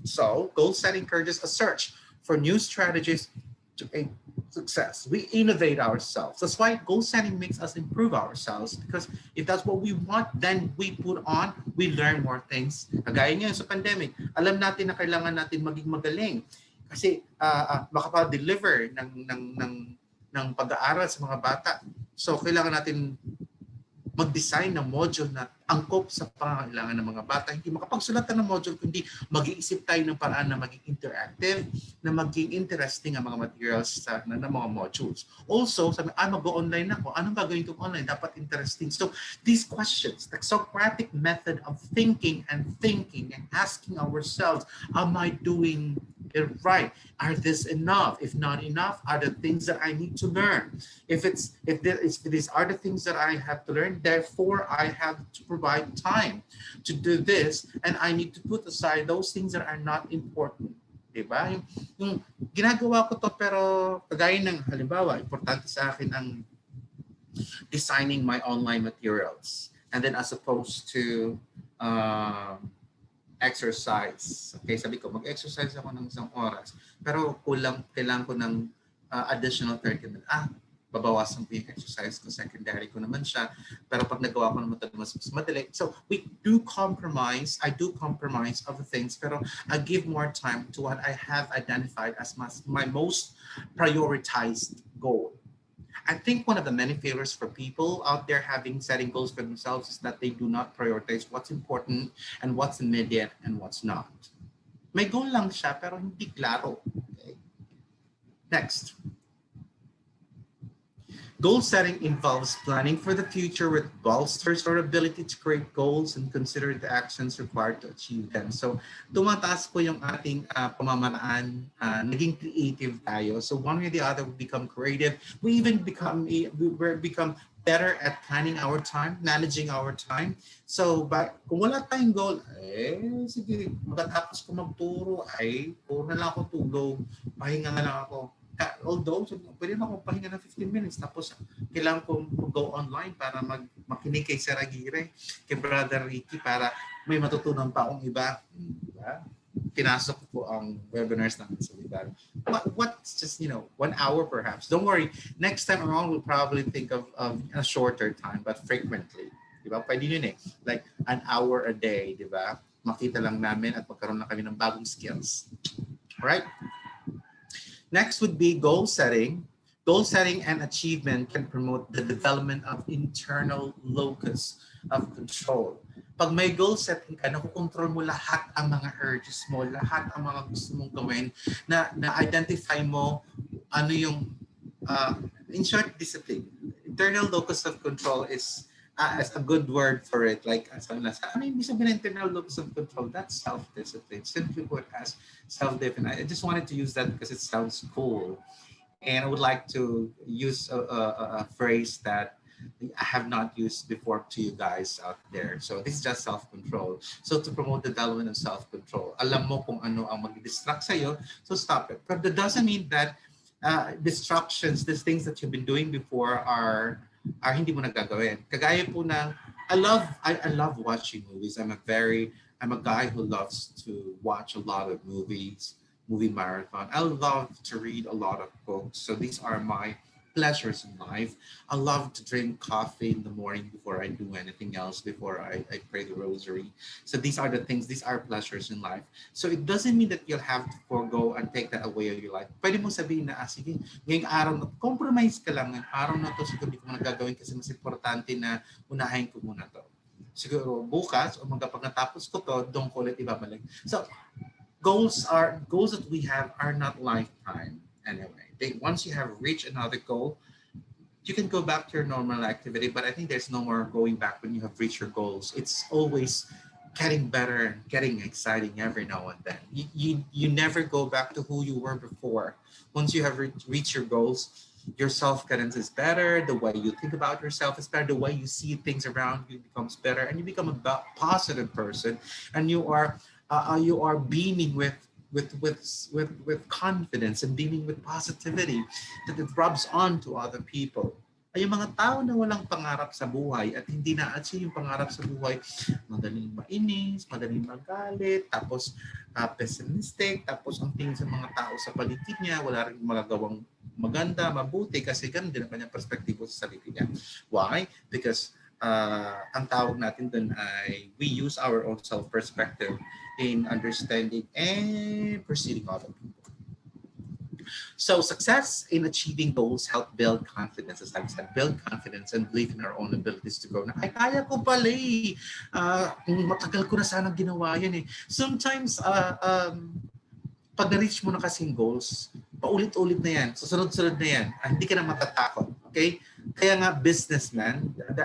So goal setting encourages a search for new strategies to a success. We innovate ourselves. That's why goal setting makes us improve ourselves, because if that's what we want, then we learn more things. Kagaya ngayon sa pandemic, alam natin na kailangan natin maging magaling kasi makapa-deliver ng pag-aaral sa mga bata. So kailangan natin mag-design ng module na angkop sa pangangailangan ng mga bata. Hindi makapagsulat ng module, kundi mag-iisip tayo ng paraan na maging interactive, na maging interesting ang mga materials ng mga modules. Also, sabi, mag-online ako. Anong gagawin kong online? Dapat interesting. So, these questions, the Socratic method of thinking and asking ourselves, am I doing it right? Are this enough? If not enough, are the things that I need to learn? If these are the things that I have to learn, therefore I have to provide time to do this, and I need to put aside those things that are not important. Diba? Yung ginagawa ko to, pero kagaya ng halimbawa, importante sa akin ang designing my online materials. And then as opposed to exercise. Okay, sabi ko, mag-exercise ako ng isang oras. Pero kailangan ko ng additional 30 minutes. Babawasan ko yung exercise ko. Secondary ko naman siya. Pero pag nagawa ko naman ito, mas madali. So, we do compromise. I do compromise other things. Pero I give more time to what I have identified as my most prioritized goal. I think one of the many failures for people out there setting goals for themselves is that they do not prioritize what's important and what's immediate and what's not. May goal lang siya pero hindi klaro. Okay. Next. Goal setting involves planning for the future, which bolsters our ability to create goals and consider the actions required to achieve them. So, tumataas po yung ating pamamaraan, naging creative tayo. So, one way or the other, we become creative. We become better at planning our time, managing our time. So, kung wala tayong goal, sige, matatapos ko magturo, puro na lang ako tulog, pahinga na lang ako. Although, pwede na akong pahinga ng 15 minutes tapos kailangan ko go online para makinig kay Sir Aguirre, kay Brother Ricky para may matutunan pa akong iba. Diba? Pinasok po ang webinars namin sa Liban. What's just, 1 hour perhaps. Don't worry, next time around we'll probably think of a shorter time but frequently. Diba? Pwede yun like an hour a day, diba? Makita lang namin at magkaroon na kami ng bagong skills. Alright? Next would be goal setting. Goal setting and achievement can promote the development of internal locus of control. Pag may goal setting ka, nakukontrol mo lahat ang mga urges mo, lahat ang mga gusto mong gawin, na-identify mo ano yung, in short, discipline. Internal locus of control is as a good word for it, like ano yung ibig sabihin ng internal locus of control? That's self-discipline. Simply put, as self-discipline. I just wanted to use that because it sounds cool. And I would like to use a phrase that I have not used before to you guys out there. So this is just self-control. So to promote the development of self-control, alam mo kung ano ang mag-distract sa'yo, so stop it. But that doesn't mean that distractions, these things that you've been doing before are hindi mo nagagawin. Kagaya po ng I love watching movies. I'm a guy who loves to watch a lot of movies, movie marathon. I love to read a lot of books. So these are my pleasures in life. I love to drink coffee in the morning before I do anything else, before I pray the rosary. So these are the things, these are pleasures in life. So it doesn't mean that you'll have to forego and take that away of your life. Pwede mo sabihin na, sige, ngayong araw na, compromise ka lang. Ngayong araw na to, siguro di ko muna gagawin kasi mas importante na unahin ko muna to. Siguro bukas o pag natapos ko to, doon ko ulit ibabalik. So goals that we have are not lifetime anyway. Once you have reached another goal, you can go back to your normal activity, but I think there's no more going back when you have reached your goals. It's always getting better and getting exciting every now and then. You never go back to who you were before. Once you have reached your goals, your self-guidance is better, the way you think about yourself is better, the way you see things around you becomes better, and you become a positive person, and you are beaming with confidence and beaming with positivity that it rubs on to other people. Ay yung mga tao na walang pangarap sa buhay at hindi na-achieve yung pangarap sa buhay, madaling mainis, madaling magalit, tapos pessimistic, tapos ang tingin sa mga tao sa paligid niya, wala rin magagawang maganda, mabuti kasi ganun din ang kanyang perspektibo sa sarili niya. Why? Because ang tawag natin dun ay we use our own self-perspective in understanding and perceiving other people. So success in achieving goals help build confidence, as I've said, build confidence and believe in our own abilities to grow. Na, ay, kaya ko pala eh. Matagal ko na sanang ginawa yan eh. Sometimes, pag na-reach mo na kasing goals, paulit-ulit na yan, susunod-sunod na yan, hindi ka na matatakot. Okay? Kaya nga businessmen, they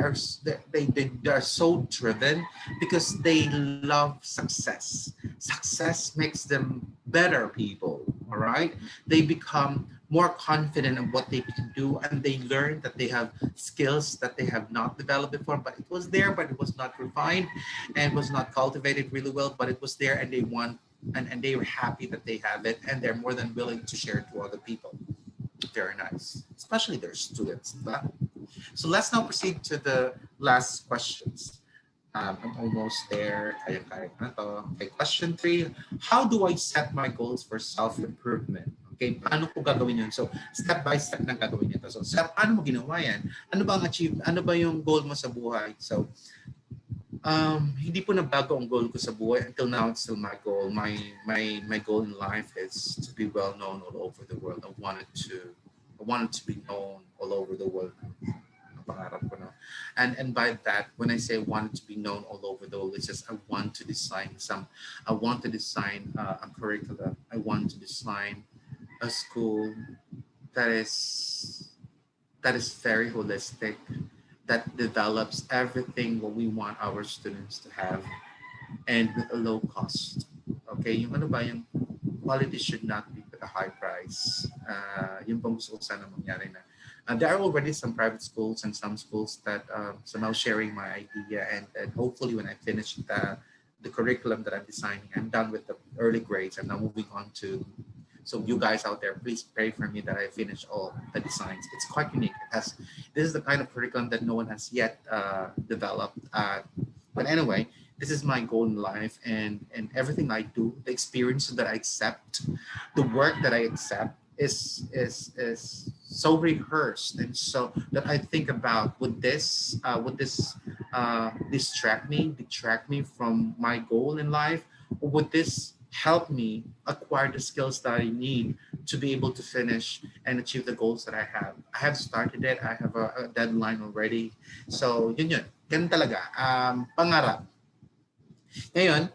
are so driven because they love success. Success makes them better people, all right? They become more confident in what they can do, and they learn that they have skills that they have not developed before, but it was there, but it was not refined and was not cultivated really well, but it was there, and they want and they were happy that they have it, and they're more than willing to share it to other people. Very nice, especially their students. So let's now proceed to the last questions. I'm almost there. Okay, question 3. How do I set my goals for self-improvement? Okay, paano ko gagawin yun? So, step by step nang gagawin ito. So, paano mo ginawa yan? Ano ba ang achieve? Ano ba yung goal mo sa buhay? So, hindi po nabago ang goal ko sa buhay. Until now, it's still my goal. My goal in life is to be well known all over the world. I wanted to be known all over the world. Pangarap ko na. And by that, when I say I wanted to be known all over the world, it's just I want to design a curriculum. I want to design a school that is very holistic, that develops everything what we want our students to have, and with a low cost. Okay, yung ano ba, yung quality should not be with a high price. Yung pang gusto ko sana mangyari na. There are already some private schools and some schools that somehow sharing my idea, and hopefully when I finish the curriculum that I'm designing, I'm done with the early grades. I'm now moving on to, so you guys out there, please pray for me that I finish all the designs. It's quite unique. This is the kind of curriculum that no one has yet developed. But anyway, this is my goal in life, and everything I do, the experience that I accept, the work that I accept is so rehearsed, and so that I think about, would this detract me from my goal in life, or would this help me acquire the skills that I need to be able to finish and achieve the goals that I have. I have started it. I have a deadline already. So yun. Ganun talaga. Pangarap. Ngayon,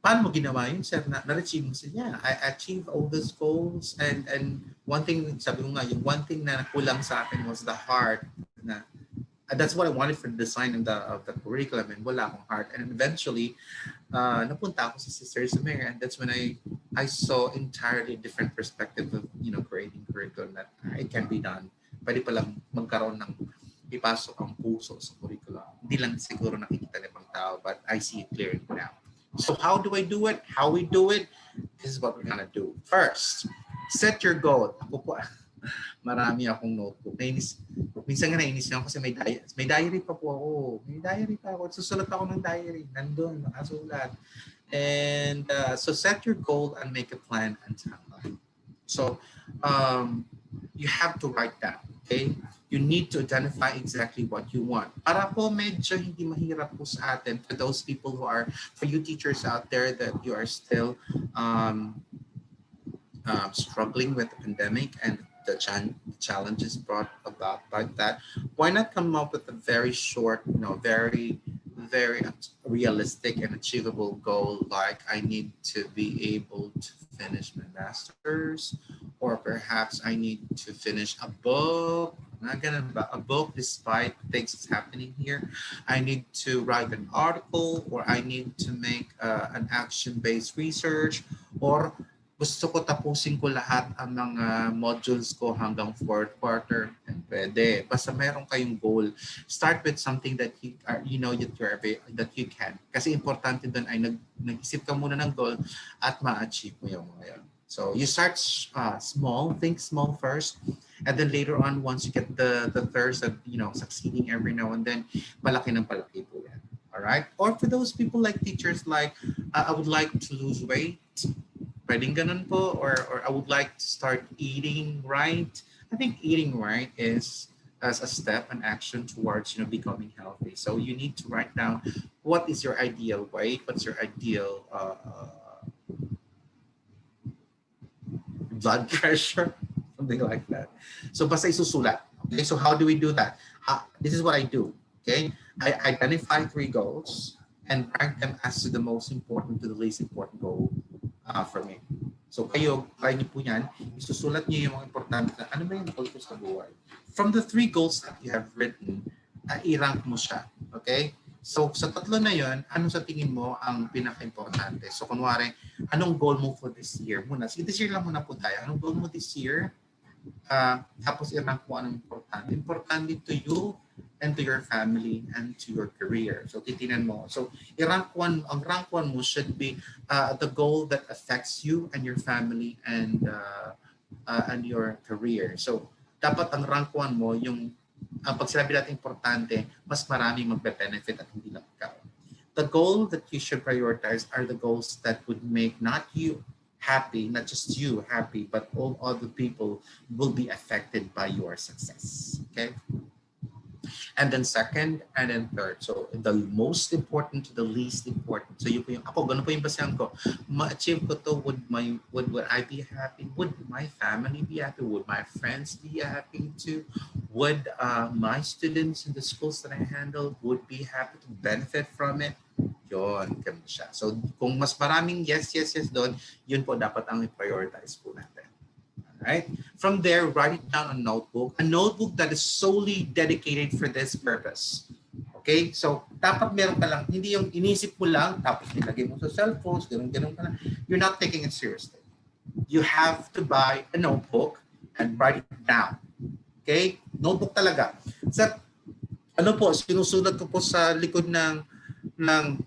paano mo ginawa yun, sir? Na-achieve mo siya. Yeah, I achieve all those goals, and one thing, sabi ko nga, yung one thing na kulang sa akin was the heart na That's what I wanted for the design of the curriculum, and wala akong heart. And eventually, napunta ako sa Sisters of Mary, and that's when I saw entirely different perspective of creating curriculum that it can be done. Pwede palang magkaroon ng ipasok ang puso sa curriculum. Hindi lang siguro nakikita ng ibang tao, but I see it clearly now. So how do I do it? How we do it? This is what we're gonna do. First, set your goal. Ako po, marami akong notebook. Minsan nga nainis ako kasi may diary pa po ako. May diary pa ako. Susulat ako ng diary. Nandun, nakasulat. And so set your goal and make a plan and timeline. So you have to write that. Okay? You need to identify exactly what you want. Para po medyo hindi mahirap po sa atin for those people for you teachers out there that you are still struggling with the pandemic and the challenges brought about by that, why not come up with a very short, very realistic and achievable goal, like I need to be able to finish my master's, or perhaps I need to finish a book. Not gonna a book despite things that's happening here. I need to write an article, or I need to make an action-based research, or gusto ko tapusin ko lahat ang mga modules ko hanggang fourth quarter. And pwede. Basta meron kayong goal. Start with something that you know that you can. Kasi importante doon ay nag-isip ka muna ng goal at ma-achieve mo yung mga yun. So you start small, think small first, and then later on, once you get the thirst of succeeding every now and then, palaki ng palaki po yan. All right? Or for those people like teachers, like I would like to lose weight. Pwedeng ganun po, or I would like to start eating right. I think eating right is as a step, an action towards becoming healthy. So you need to write down what is your ideal weight, what's your ideal blood pressure, something like that. So basta isusulat. Okay, so how do we do that? This is what I do. Okay, I identify 3 goals and rank them as to the most important to the least important goal for me. So kayo, try niyo po yan, isusulat niyo yung mga importante na ano ba yung goal ko sa buhay. From the 3 goals that you have written, i-rank mo siya. Okay? So sa tatlo na yon, ano sa tingin mo ang pinaka-importante? So kunwari, anong goal mo for this year? Muna, this year lang muna po tayo. Anong goal mo this year? Tapos i-rank mo anong importante. Importante to you and to your family and to your career. So titinan mo. So ang rank 1 mo should be the goal that affects you and your family and your career. So dapat ang rank 1 mo yung pag sinabi natin importante, mas maraming magbe-benefit at hindi lang ikaw. The goal that you should prioritize are the goals that would make not you happy, not just you happy, but all other people will be affected by your success. Okay? And then second, and then third. So the most important to the least important. So yun po yung ako, ganun po yung basehan ko. Ma-achieve ko to, would I be happy? Would my family be happy? Would my friends be happy too? Would my students in the schools that I handle would be happy to benefit from it? Yun, ganun siya. So kung mas maraming yes doon, yun po dapat ang i-prioritize po natin. Right? From there, write it down on a notebook that is solely dedicated for this purpose. Okay? So, dapat meron ka lang, hindi yung inisip mo lang, tapos nilagay mo sa cellphones, ganun ka lang. You're not taking it seriously. You have to buy a notebook and write it down. Okay? Notebook talaga. Sa, sinusulat ko po sa likod ng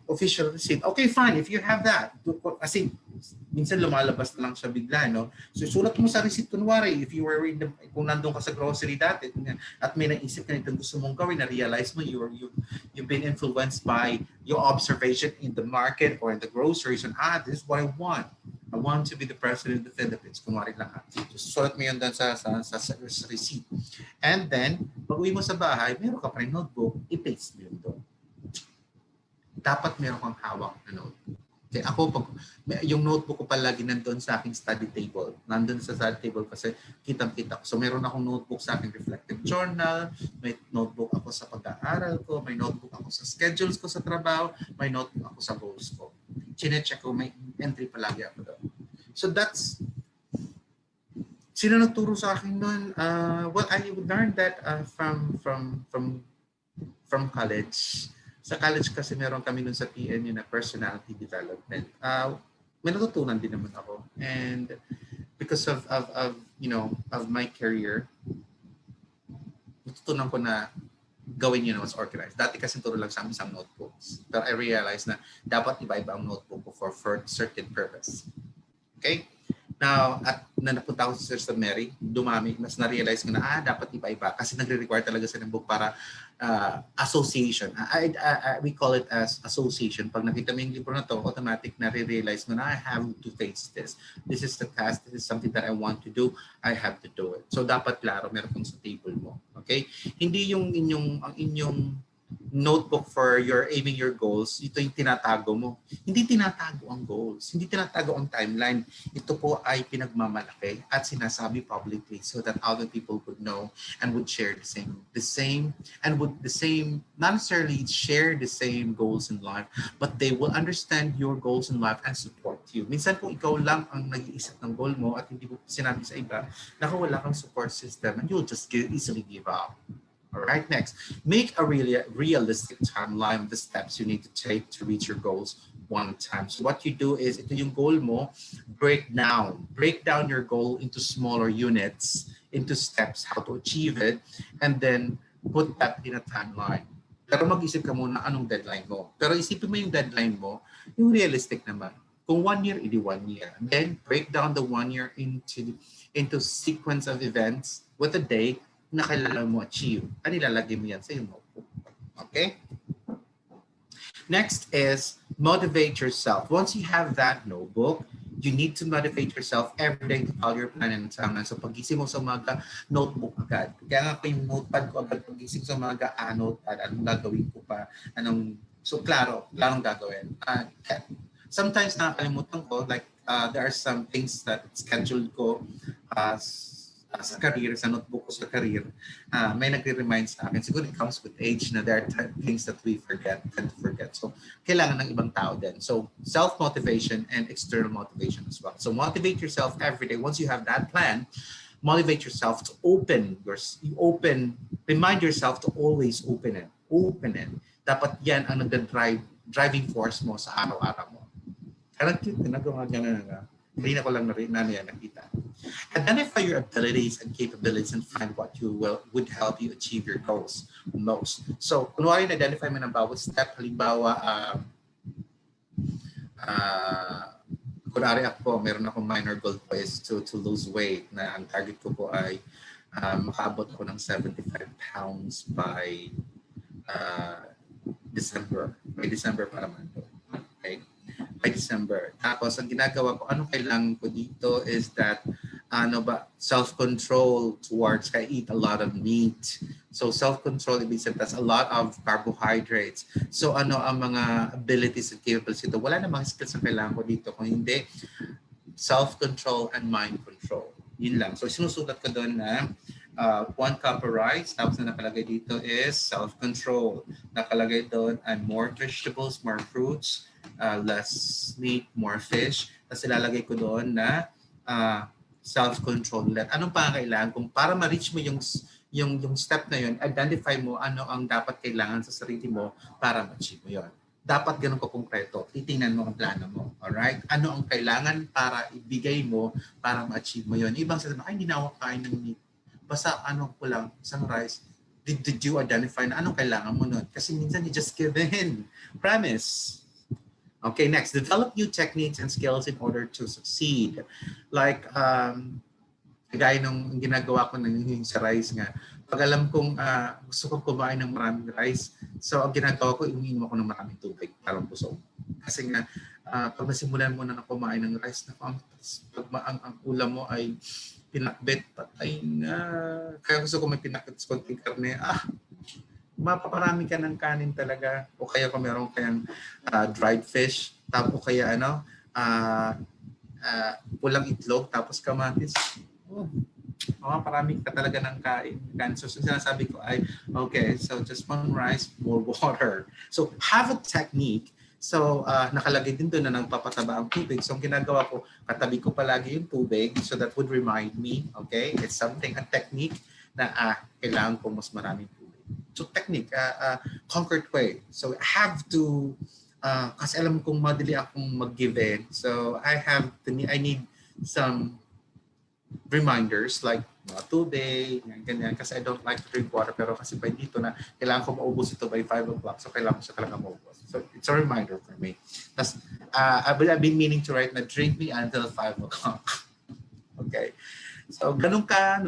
official receipt. Okay, fine. If you have that, kasi minsan lumalabas na lang siya bigla, no? So, sulat mo sa receipt, kunwari, if you were kung nandun ka sa grocery dati, at may naisip ka nitong gusto mong gawin, na-realize mo you've been influenced by your observation in the market or in the groceries, and this is what I want. I want to be the president of the Philippines. Kunwari lang. Just sulat mo yun doon sa receipt. And then, pag uwi mo sa bahay, meron ka pa rin notebook, i-paste mo yun doon. Dapat meron kang hawak na notebook. Okay, ako, yung notebook ko palagi nandun sa aking study table. Nandun sa study table kasi kitang-kita ko. So meron akong notebook sa aking reflective journal, may notebook ako sa pag-aaral ko, may notebook ako sa schedules ko sa trabaho, may notebook ako sa goals ko. Chine-check ko, may entry palagi ako doon. So that's, sino nagturo sa akin noon? Well, I learned that from from college. Sa college kasi meron kami nun sa PNU na personality development. May natutunan din naman ako. And because of of my career, natutunan ko na gawin yun mas organized. Dati kasi turo lang sa amin isang notebooks. Pero I realized na dapat iba-iba ang notebook ko for certain purpose. Okay? Now, at na napunta ako sa Sister Mary, dumami, mas na-realize ko na, dapat iba-iba kasi nagre-require talaga sa ng book para association. We call it as association. Pag nakita mo yung libro na to, automatic na-realize mo na I have to face this. This is the task. This is something that I want to do. I have to do it. So, dapat klaro, meron kong sa table mo. Okay? Hindi yung ang inyong notebook for your aiming your goals, ito yung tinatago mo. Hindi tinatago ang goals. Hindi tinatago ang timeline. Ito po ay pinagmamalaki at sinasabi publicly so that other people would know and would share not necessarily share the same goals in life, but they will understand your goals in life and support you. Minsan kung ikaw lang ang nag-iisip ng goal mo at hindi mo sinabi sa iba, wala kang support system and you'll just easily give up. All right, next, make a really realistic timeline of the steps you need to take to reach your goals one time. So what you do is, ito yung goal mo, break down your goal into smaller units, into steps, how to achieve it, and then put that in a timeline. Pero mag-isip ka muna anong deadline mo. Pero isipin mo yung deadline mo, yung realistic naman. Kung 1 year, edi 1 year. Then break down the 1 year into sequence of events with a date na kailangan mo achieve. Ano ilalagay mo yan sa iyong notebook. Okay? Next is motivate yourself. Once you have that notebook, you need to motivate yourself every day to follow your plan and timeline. So pagising mo sa umaga, notebook agad. Kaya nga ko yung notepad ko agad pagising sa umaga, notepad, anong gagawin ko pa, so klarong gagawin. Sometimes nakakalimutan ko, like there are some things that scheduled ko sa career, sa notebook ko sa career, may nagre-remind sa akin. Siguro it comes with age na there are things that we tend to forget. So, kailangan ng ibang tao din. So, self-motivation and external motivation as well. So, motivate yourself every day. Once you have that plan, motivate yourself to remind yourself to always open it. Dapat yan ang driving force mo sa araw-araw mo. Parang cute, nagawa ganun na. Hindi na ko lang nakita. Identify your abilities and capabilities and find what would help you achieve your goals most. So, kunwari na-identify mo ng bawat step, halimbawa, kunwari ako, meron akong minor goal po is to lose weight na ang target ko po ay makaabot ako ng 75 pounds by December. By December para man to. Okay? By December. Tapos, ang ginagawa ko, anong kailangan ko dito is that, self-control towards I eat a lot of meat. So, self-control, ibig sabihin, that's a lot of carbohydrates. So, ang mga abilities and capabilities ito? Wala namang skills na kailangan ko dito. Kung hindi, self-control and mind control. Yun lang. So, sinusulat ko doon na 1 cup of rice, tapos na nakalagay dito is self-control. Nakalagay doon and more vegetables, more fruits, less meat, more fish. Tapos ilalagay ko doon na self-control ulit. Anong pangangailangan? Kung para ma-reach mo yung step na yun, identify mo ano ang dapat kailangan sa sarili mo para ma-achieve mo yun. Dapat ganun ko konkreto. Titingnan mo ang plano mo. Alright? Ano ang kailangan para ibigay mo para ma-achieve mo yun. Ibang sasabihin, hindi na ako kain ng meat. Basta ko lang, isang rice. Did you identify na anong kailangan mo nun? Kasi minsan you just give in. Promise. Okay, next, develop new techniques and skills in order to succeed. Like, gaya nung ginagawa ko ng sa rice nga, pag alam kong gusto kong kumain ng maraming rice, so ang ginagawa ko, umiinom ako ng maraming tubig, parang busog. Kasi nga, pag nasimulan mo na kumain ng rice, pag ang ulam mo ay pinakbet, patay na. Kaya gusto ko may pinakbet sa konting karne, mapaparami ka ng kanin talaga o kaya kung meron kayang dried fish tapos kaya pulang itlog tapos kamatis mapaparami ka talaga ng kain. So sinasabi ko ay okay, so just 1 rice, more water. So have a technique. So nakalagay din doon na nagpapataba ang tubig. So ang ginagawa ko, katabi ko palagi yung tubig so that would remind me, okay, it's something, a technique na kailangan ko mas maraming tubig. technique, concrete way. So I have to, kasi alam kong madali akong mag-give in. So I need some reminders like mga tubig, ganyan. Kasi I don't like to drink water. Pero kasi by dito na, kailangan ko maubos ito by 5 o'clock. So kailangan ko siya talaga maubos. So it's a reminder for me. Tapos, I've been meaning to write na drink me until 5 o'clock. Okay. So, ganun ka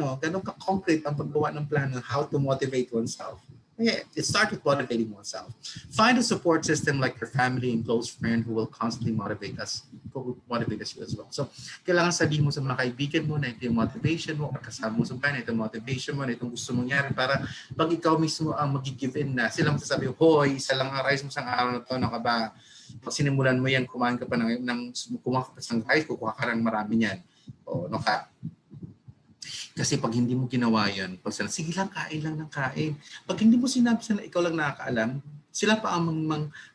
concrete ang paggawa ng plano, how to motivate oneself. Yeah, it starts with motivating oneself. Find a support system like your family and close friend who will constantly motivate us you as well. So, kailangan sabihin mo sa mga kaibigan mo na ito yung motivation mo, or kasama mo sa bahay na ito yung motivation mo, na itong gusto mong mangyari para pag ikaw mismo ang mag-give in na, sila magsasabi, hoy, isa lang ang rice mo sa araw na to, ano ka ba? Pag sinimulan mo yan, kumain ka pa kumain ka pa ng rice, kukuha ka ng marami niyan. O, no ka? Kasi pag hindi mo ginawa yun, pag sila, sige lang, kain lang ng kain. Pag hindi mo sinabi sila, ikaw lang nakakaalam, sila pa ang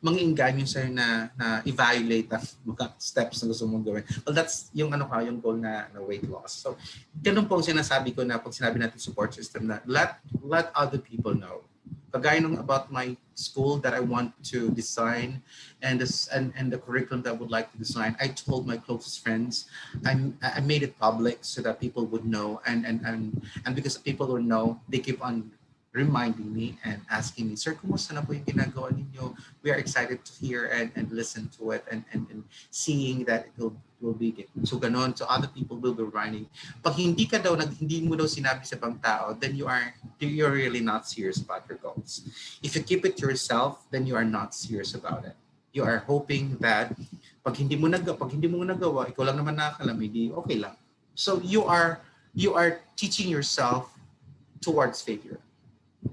mang-engganyo sa'yo na evaluate ang mga steps na gusto mong gawin. Well, that's yung yung goal na weight loss. So, ganun po ang sinasabi ko na pag sinabi natin support system na let other people know. Kagaya nung about my school that I want to design and the curriculum that I would like to design, I told my closest friends, I made it public so that people would know, and because people will know, they keep on reminding me and asking me, sir, kumusta na po yung ginagawa ninyo? We are excited to hear and listen to it and seeing that it will be good. So ganon, so other people will be reminding. Pag hindi mo daw sinabi sa ibang tao, then you're really not serious about your goals. If you keep it to yourself, then you are not serious about it. You are hoping that pag hindi mo nagawa, ikaw lang naman nakakalam, hindi okay lang. So you are teaching yourself towards failure.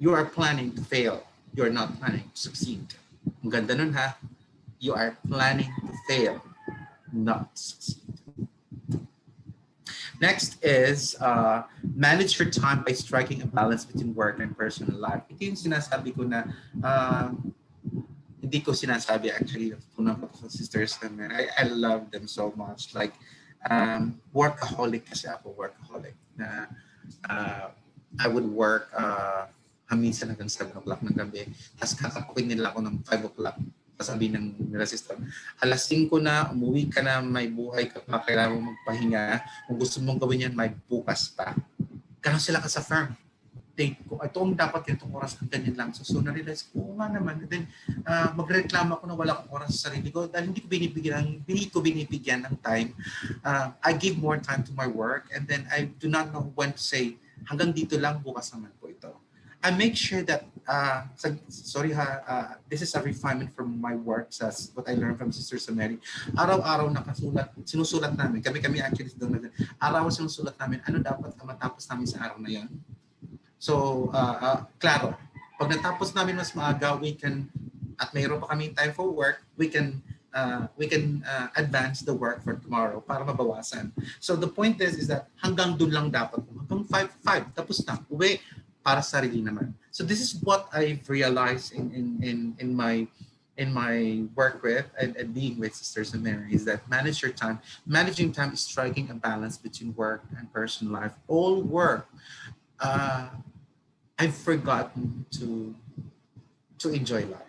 You are planning to fail. You are not planning to succeed. Ang ganda nun ha. You are planning to fail, not succeed. Next is manage your time by striking a balance between work and personal life. Ito yung sinasabi ko na hindi ko sinasabi actually punang ko sa sisters namin. I love them so much. Like workaholic kasi ako, workaholic na I would work minsan hanggang 7 o'clock ng gabi. Tapos kakapukin nila ako ng 5 o'clock. Sabi ng nila sister, alas 5 na, umuwi ka na, may buhay ka pa, kailangan mo magpahinga. Kung gusto mong gawin yan, may bukas pa. Ganon sila ka sa firm. Ito ang dapat itong oras ng ganyan lang. So na-realize ko, nga naman. And then, magreklamo ako na wala akong oras sa sarili ko dahil hindi ko binibigyan ng time. I give more time to my work and then I do not know when to say, hanggang dito lang, bukas naman po ito. I make sure that, this is a refinement from my work, what I learned from Sister Mary. Araw-araw sinusulat namin, kami actually doon, araw sinusulat namin, ano dapat matapos namin sa araw na yan. So, klaro, pag natapos namin mas maaga, at mayroon pa kaming time for work, we can advance the work for tomorrow para mabawasan. So the point is that hanggang dun lang dapat, hanggang 5, tapos na, uwi, para sa sarili naman. So this is what I've realized in my work with and being with Sisters of Mary is that manage your time. Managing time is striking a balance between work and personal life. All work, I've forgotten to enjoy life.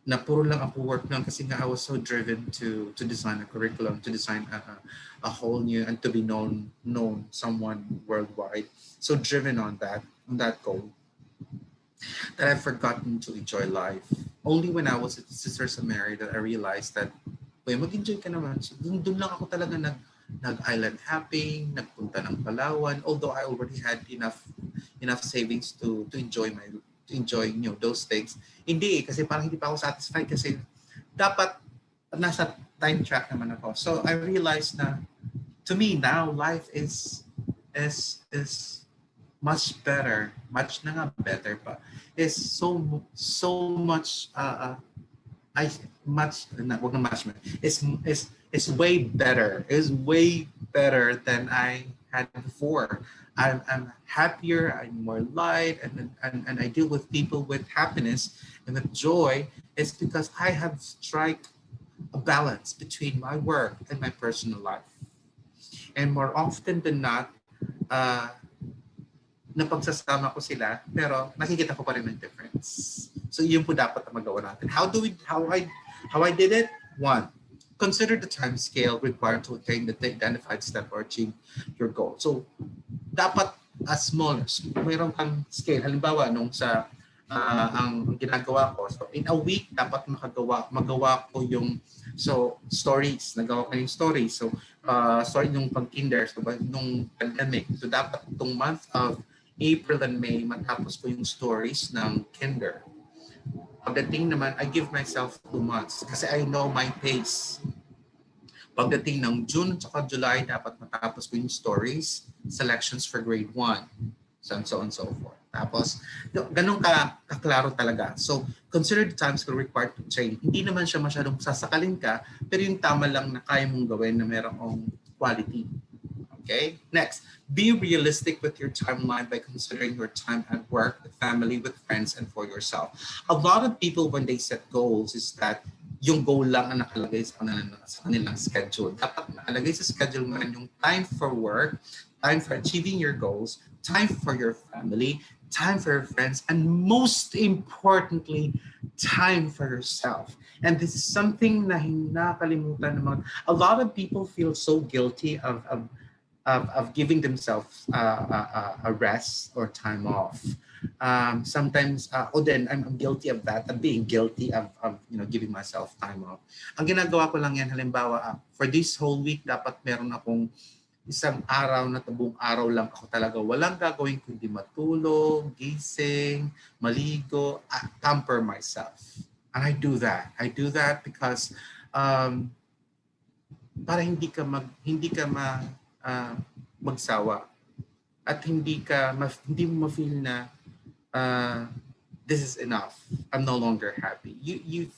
Na puro lang ako work lang kasi nga I was so driven to design a curriculum, to design a whole new and to be known someone worldwide. So driven on that goal that I've forgotten to enjoy life. Only when I was at Sisters of Mary that I realized that mag-enjoy ka naman. So dun lang ako talaga nag-island hopping, nagpunta ng Palawan, although I already had enough savings to enjoy those things. Hindi kasi parang hindi pa ako satisfied kasi dapat nasa time track naman ako. So I realized na to me now life is much better, much na nga better pa. Is so much is way better. Is way better than I had before. I'm happier, I'm more light, and I deal with people with happiness and with joy. It's because I have struck a balance between my work and my personal life. And more often than not, na pagsasama ko sila, pero nakikita ko pa rin ang difference. So yun po dapat na magawa natin. How I did it? One, consider the time scale required to attain the identified step or achieve your goal. So dapat as small as mayroon kang scale. Halimbawa, nung sa ang ginagawa ko, so in a week, dapat magawa ko yung, so stories, nagawa ko yung stories. So, story nung pag-kinder, so nung pandemic. So, dapat itong month of April and May, matapos ko yung stories ng kinder. Pagdating naman, I give myself 2 months kasi I know my pace. Pagdating ng June at July, dapat matapos ko yung stories, selections for grade 1, so on and so forth. Tapos, ganun kaklaro talaga. So, consider the time scale required to train. Hindi naman siya masyadong sasakalin ka, pero yung tama lang na kaya mong gawin na merong quality. Okay? Next, be realistic with your timeline by considering your time at work, with family, with friends, and for yourself. A lot of people, when they set goals, is that yung goal lang ang nakalagay sa kanilang schedule. Dapat nakalagay sa schedule mo rin yung time for work, time for achieving your goals, time for your family, time for your friends, and most importantly, time for yourself. And this is something na nakalimutan ng a lot of people feel so guilty of giving themselves a rest or time off. Sometimes, then I'm guilty of that. I'm being guilty of giving myself time off. Ang ginagawa ko lang yan, halimbawa, for this whole week, dapat meron akong isang araw na buong araw lang ako talaga. Walang gagawin kundi matulog, gising, maligo, pamper myself. And I do that. I do that because para hindi ka magsawa at hindi mo ma-feel na this is enough. I'm no longer happy. You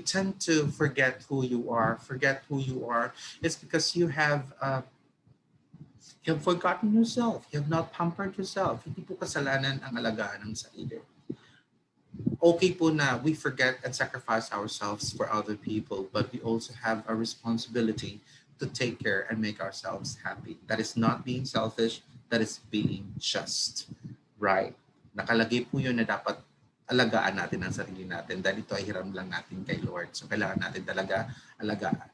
tend to forget who you are. It's because you have forgotten yourself. You have not pampered yourself. Hindi po kasalanan ang alagaan ng sarili. Okay po na we forget and sacrifice ourselves for other people, but we also have a responsibility to take care and make ourselves happy. That is not being selfish, that is being just. Right? Nakalagay po yun na dapat alagaan natin ang sarili natin dahil ito ay hiram lang natin kay Lord. So kailangan natin talaga alagaan.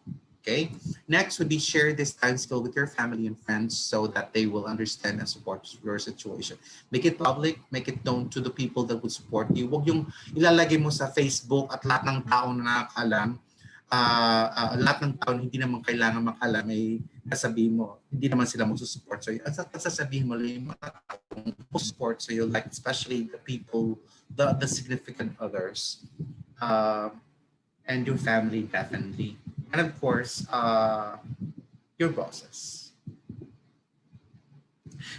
Okay? Next would be share this time skill with your family and friends so that they will understand and support your situation. Make it public, make it known to the people that would support you. Huwag yung ilalagay mo sa Facebook at lahat ng tao na nakakaalam, lahat ng tao hindi naman kailangan makalam, ay sasabihin mo, hindi naman sila magsusupport sa'yo. At sasabihin mo lang yung mga taong support sa'yo, like especially the people, the significant others, and your family definitely. And of course, your bosses.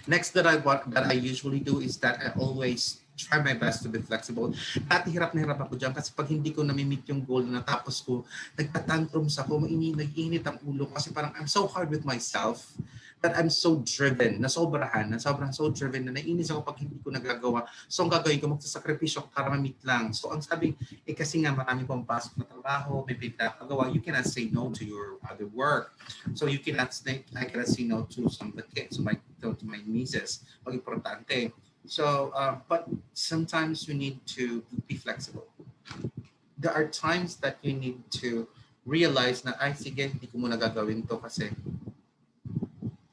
Next that I usually do is that I always try my best to be flexible. Dati hirap na hirap ako dyan kasi pag hindi ko nami-meet yung goal na natapos ko, nagtatantrums ako, nag-init ang ulo kasi parang I'm so hard with myself that I'm so driven, so driven na naiinis ako pag hindi ko nagagawa. So ang gagawin ko, magsasakripisyo ako para ma-meet lang. So ang sabi, kasi nga marami pang pasok na trabaho, may pinagagawa, you cannot say no to your other work. So I cannot say no to some of the kids, to my nieces. Pag importante. So, but sometimes you need to be flexible. There are times that you need to realize na, ay sige, hindi ko muna gagawin to kasi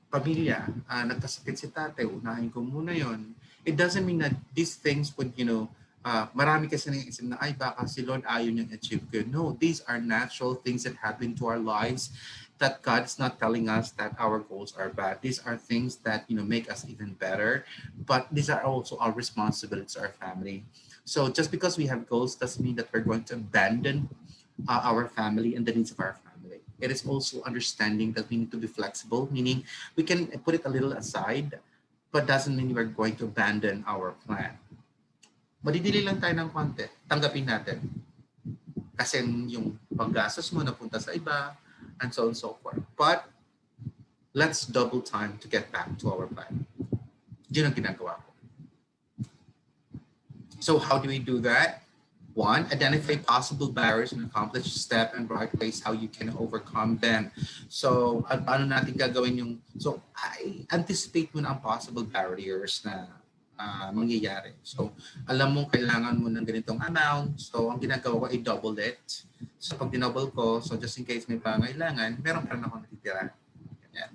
pamilya, nagkasakit si tate, unahin ko muna yon. It doesn't mean that these things would, marami kasi nang isip na, ay baka si Lord ayaw niyang achieve ko. No, these are natural things that happen to our lives that God is not telling us that our goals are bad. These are things that, make us even better, but these are also our responsibilities to our family. So just because we have goals doesn't mean that we're going to abandon our family and the needs of our family. It is also understanding that we need to be flexible, meaning we can put it a little aside, but doesn't mean we're going to abandon our plan. Madidili lang tayo ng konti, tanggapin natin. Kasi yung paggastos mo napunta sa iba, and so on and so forth. But let's double time to get back to our plan. Yun ang ginagawa ko. So how do we do that? One, identify possible barriers and accomplish step and right ways how you can overcome them. So, paano natin gagawin yung... So, I anticipate mo na ang possible barriers na mangyayari. So, alam mo kailangan mo ng ganitong amount. So, ang ginagawa ko ay double it. So, pag dinouble ko, so just in case may pangailangan, meron pa rin ako natitira. Ganyan.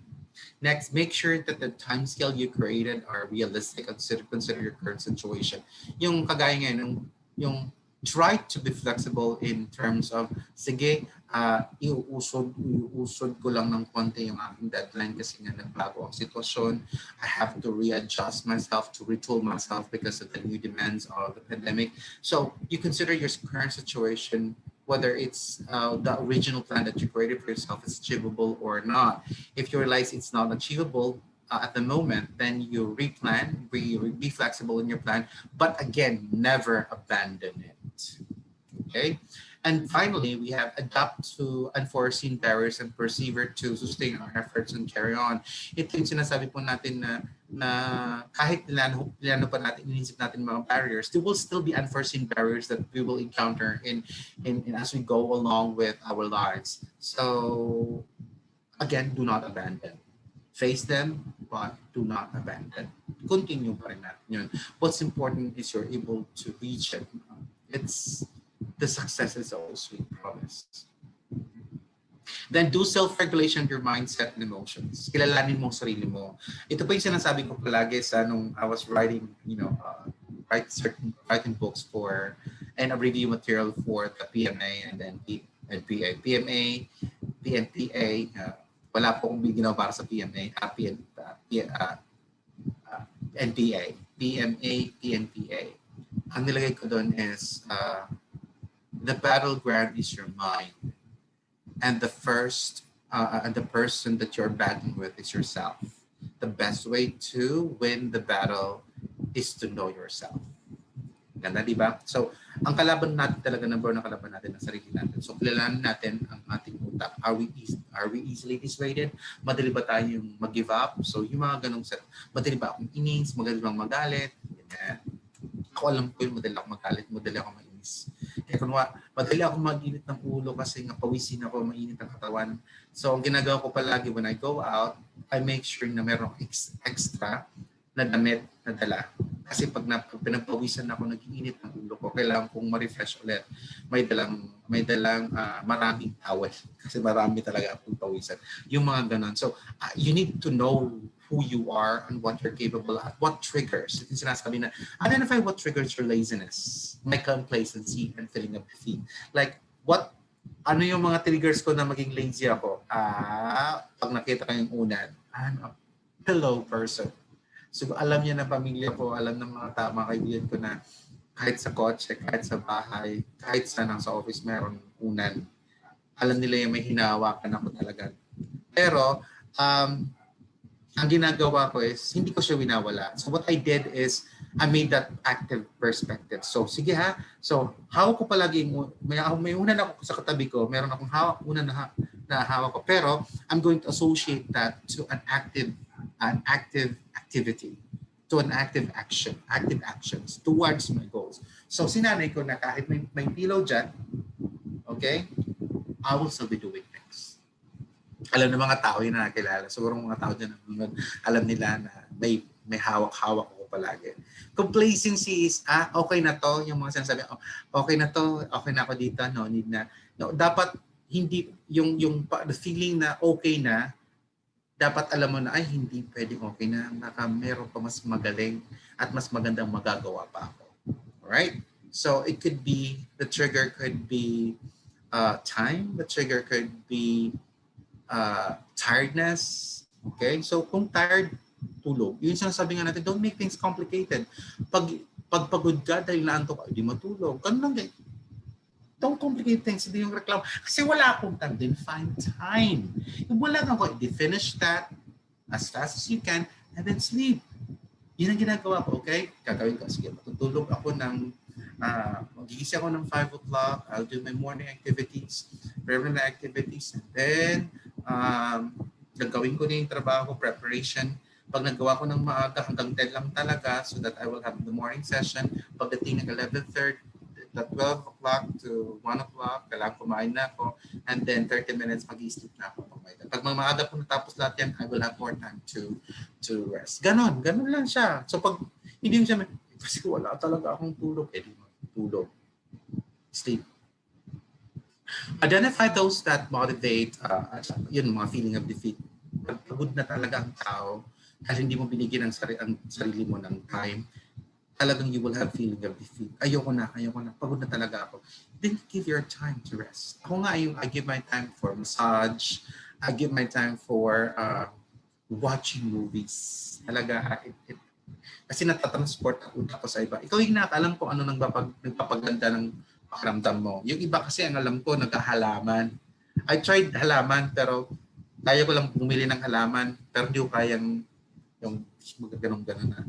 Next, make sure that the time scale you created are realistic. Consider your current situation. Yung kagaya ngayon, yung try to be flexible in terms of, sige, iuusod ko lang ng konti yung aking deadline kasi nga nagbago ang sitwasyon. I have to readjust myself, to retool myself because of the new demands of the pandemic. So you consider your current situation, whether it's the original plan that you created for yourself is achievable or not. If you realize it's not achievable at the moment, then you replan, be flexible in your plan, but again, never abandon it. Okay? And finally, we have adapt to unforeseen barriers and persevere to sustain our efforts and carry on. Ito yung sinasabi po natin na kahit nilano pa natin, inisip natin mga barriers, there will still be unforeseen barriers that we will encounter in as we go along with our lives. So, again, do not abandon. Face them, but do not abandon. Continue pa rin natin yun. What's important is you're able to reach it. It's the success is always sweet, promise. Then do self-regulation of your mindset and emotions. Kilalanin mo ang sarili mo. Ito pa yung sinasabi ko palagi sa nung I was writing, writing books for and a review material for the PMA and then PA. PMA, PNPA, wala po akong ginawa para sa PMA, NPA, PMA, PNPA. Ang nilagay ko doon is the battleground is your mind, and the person that you're battling with is yourself. The best way to win the battle is to know yourself. Ganda, di ba? So, ang kalaban natin talaga, number one na kalaban natin ang sarili natin. So, kilalanin natin ang ating utak. Are we easily dissuaded? Madali ba tayong mag-give up? So, yung mga ganong set. Madali ba akong inis? Madali bang magalit? Ganyan. Ako alam ko yung madali akong magalit, madali akong mainis. Kaya kung madali akong mag-init ng ulo kasi nga pawisin ako, mainit ang katawan. So, ang ginagawa ko palagi when I go out, I make sure na meron extra na damit na dala. Kasi pag pinagpawisan ako, nag-iinit ng ulo ko, kailangan kong ma-refresh ulit. May dalang maraming towel. Kasi marami talaga akong pawisan. Yung mga ganon. So, you need to know who you are and what you're capable of, what triggers. Yung sinasabi na, identify what triggers your laziness, my complacency, and feeling of defeat. Like, ano yung mga triggers ko na maging lazy ako? Pag nakita ko yung unan, I'm a pillow person. So, alam niya na pamilya ko, alam ng mga kaibigan ko na kahit sa kotse, kahit sa bahay, kahit sa office, meron unan. Alam nila yung may hinahawakan ako talaga. Pero, ang ginagawa ko is, hindi ko siya winawala. So, what I did is, I made that active perspective. So, sige ha. So, hawak ko palagi, may unan ako sa katabi ko, meron akong unan na hawak ko. Pero, I'm going to associate that to an active activity, to an active actions towards my goals. So sinanay ko na kahit may pillow dyan, okay, I will still be doing things. Alam ng mga tao yun na nakilala. Siguro mga tao dyan, alam nila na may hawak-hawak ko palagi. Complacency is, okay na to, yung mga sinasabi, okay na to, okay na ako dito, no need na. No, dapat hindi, yung the feeling na okay na, dapat alam mo na ay hindi pwedeng okay na, meron pa mas magaling at mas magandang magagawa pa ako. Alright? So it could be, the trigger could be time, the trigger could be tiredness. Okay? So kung tired, tulog. Yun sinasabi nga natin, don't make things complicated. Pag pagod ka dahil naantok ka, di matulog. Ganun lang din. Don't complicate things. Hindi yung reklamo. Kasi wala akong time. Then find time. Yung wala kang finish that as fast as you can and then sleep. Yun ang ginagawa ko, okay? Gagawin ko. Sige, matutulog ako magigising ako ng 5 o'clock. I'll do my morning activities, regular activities. And then, gagawin ko na yung trabaho, preparation. Pag nagawa ko ng maaga, hanggang 10 lang talaga so that I will have the morning session. Pagdating ng 11:30, 12 o'clock to 1 o'clock, kailangan kumain na ako, and then 30 minutes mag-i-sleep na ako. Pag maaga ko natapos lahat yan, I will have more time to rest. Ganon lang siya. So pag Hindi mo siya, kasi wala talaga akong tulog. Eh, di mo, tulog. Sleep. Identify those that motivate, yun, mga feeling of defeat. Pag pagod na talaga ang tao, dahil hindi mo binigyan ang sarili mo ng time, talagang you will have feeling of defeat. Ayoko na, pagod na talaga ako. Then give your time to rest. Ako nga, I give my time for massage, I give my time for watching movies. Talaga, kasi natatransport ang utak ko sa iba. Ikaw yung nakaalam ko ano nagpapaganda ng pakiramdam mo. Yung iba kasi ang alam ko, nagkahalaman. I tried halaman, pero kaya ko lang bumili ng halaman, pero hindi ko kayang yung ganun-ganun na.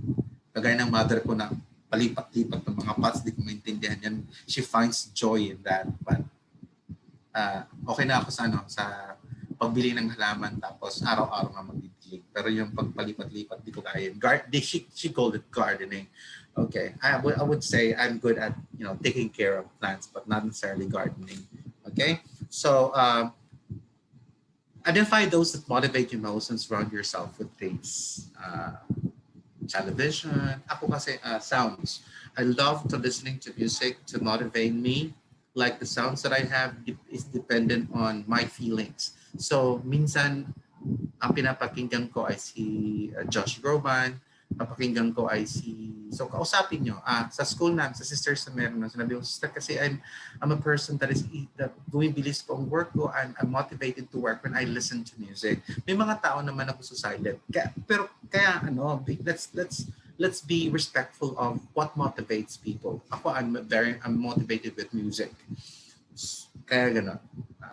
Kagaya ng mother ko na palipat-lipat ng mga pots, di ko maintindihan yan. She finds joy in that. But okay na ako sa sa pagbili ng halaman tapos araw-araw nga magdidilig. Pero yung pagpalipat-lipat, di ko kaya. She called it gardening. Okay, I would say I'm good at taking care of plants, but not necessarily gardening. Okay, so identify those that motivate you most and surround yourself with things. Television. Ako kasi sounds. I love to listening to music to motivate me. Like the sounds that I have is dependent on my feelings. So minsan ang pinapakinggan ko ay si Josh Groban, papakinggan ko ay so kausapin nyo, sa school namin, sa sisters na meron na, sinabi ko, sister, kasi I'm a person that bumibilis po ang work ko, I'm motivated to work when I listen to music. May mga tao naman ako sa silent. Pero kaya let's be respectful of what motivates people. Ako, I'm motivated with music. Kaya gano'n.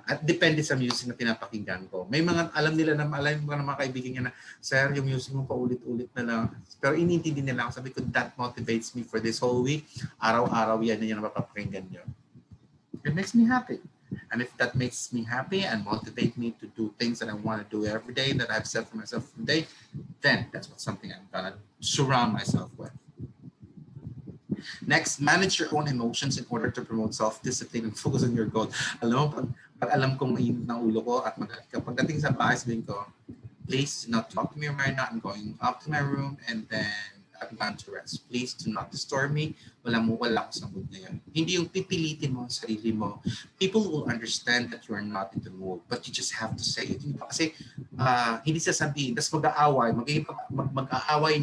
At depende sa music na pinapakinggan ko. May mga alam mga kaibigan niya na, sir, yung music mo paulit-ulit na lang. Pero inintindi nila ako. Sabi ko, that motivates me for this whole week. Araw-araw yan na yung mapapakinggan niyo. It makes me happy. And if that makes me happy and motivate me to do things that I want to do every day, that I've set for myself today, then that's something I'm gonna surround myself with. Next, manage your own emotions in order to promote self-discipline and focus on your goal. Alam mo, pag alam kong mainit ng ulo ko at kapag dating sa bahay, sabihin ko, please do not talk to me right now. I'm going up to my room and then I'm going to rest. Please do not disturb me. Wala ako sa mood ngayon. Hindi yung pipilitin mo ang sarili mo. People will understand that you are not in the mood, but you just have to say it. Kasi hindi sasabihin, tapos mag-aaway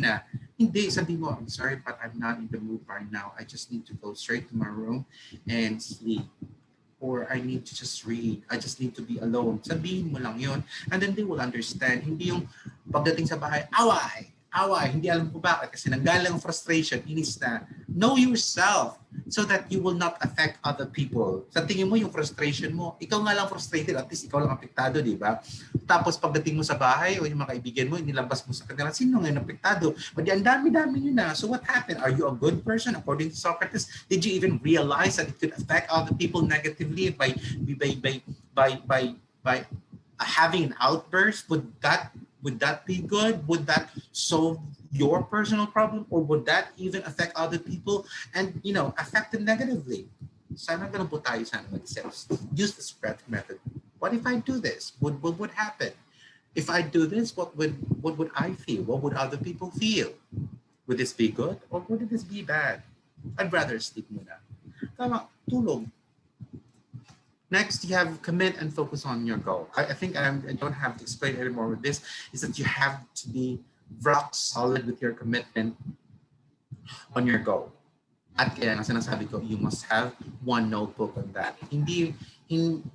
na. Hindi, sabi mo, I'm sorry, but I'm not in the mood right now. I just need to go straight to my room and sleep. Or I need to just read. I just need to be alone. Sabihin mo lang yun. And then they will understand. Hindi yung pagdating sa bahay, away. Hindi alam ko bakit. Kasi nanggalang frustration, inis na. Know yourself so that you will not affect other people. Sa tingin mo, yung frustration mo, ikaw nga lang frustrated, at least ikaw lang apektado, di ba? Tapos pagdating mo sa bahay o yung mga kaibigan mo, inilabas mo sa kanila, sino ngayon apektado? But ang dami-dami nyo na. So what happened? Are you a good person? According to Socrates, did you even realize that it could affect other people negatively by having an outburst? Would that be good? Would that solve your personal problem, or would that even affect other people and affect them negatively? Sana ganun po tayo sana mag-isip. Use the spread method. What if I do this? What would happen? If I do this, what would I feel? What would other people feel? Would this be good or would this be bad? I'd rather sleep muna. Tama, tulog. Next, you have commit and focus on your goal. I think I don't have to explain anymore with this, is that you have to be rock solid with your commitment on your goal. At kaya nga sinasabi ko, you must have one notebook on that.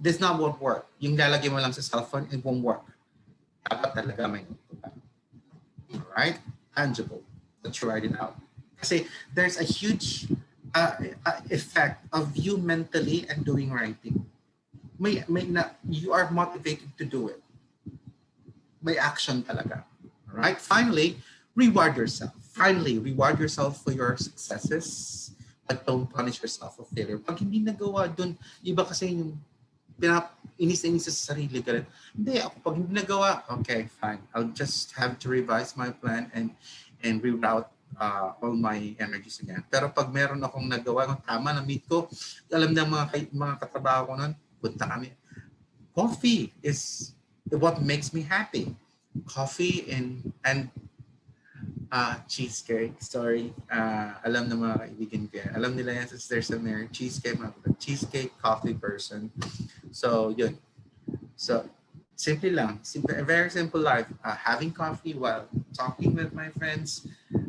This not won't work. Yung lalagay mo lang sa cellphone, it won't work. Dapat talaga may notebook. Alright? Tangible. That you write it out. Kasi there's a huge effect of you mentally and doing writing. You are motivated to do it. May action talaga. Alright? Finally, reward yourself. Reward yourself for your successes, but don't punish yourself for failure. Pag hindi nagawa dun, iba kasi yung inis sa sarili. Galit. Hindi, ako pag hindi nagawa, okay, fine. I'll just have to revise my plan and reroute all my energies again. Pero pag meron akong nagawa, kung tama na meet ko, alam na mga katrabaho ko nun, punta kami. Coffee is what makes me happy. Coffee and Cheesecake. Sorry. Alam ng mga kaibigan ko yan. Alam nila yan since there's a Mary. Cheesecake, cheesecake coffee person. So, yun. So, simply lang. Simple, a very simple life. Having coffee while talking with my friends,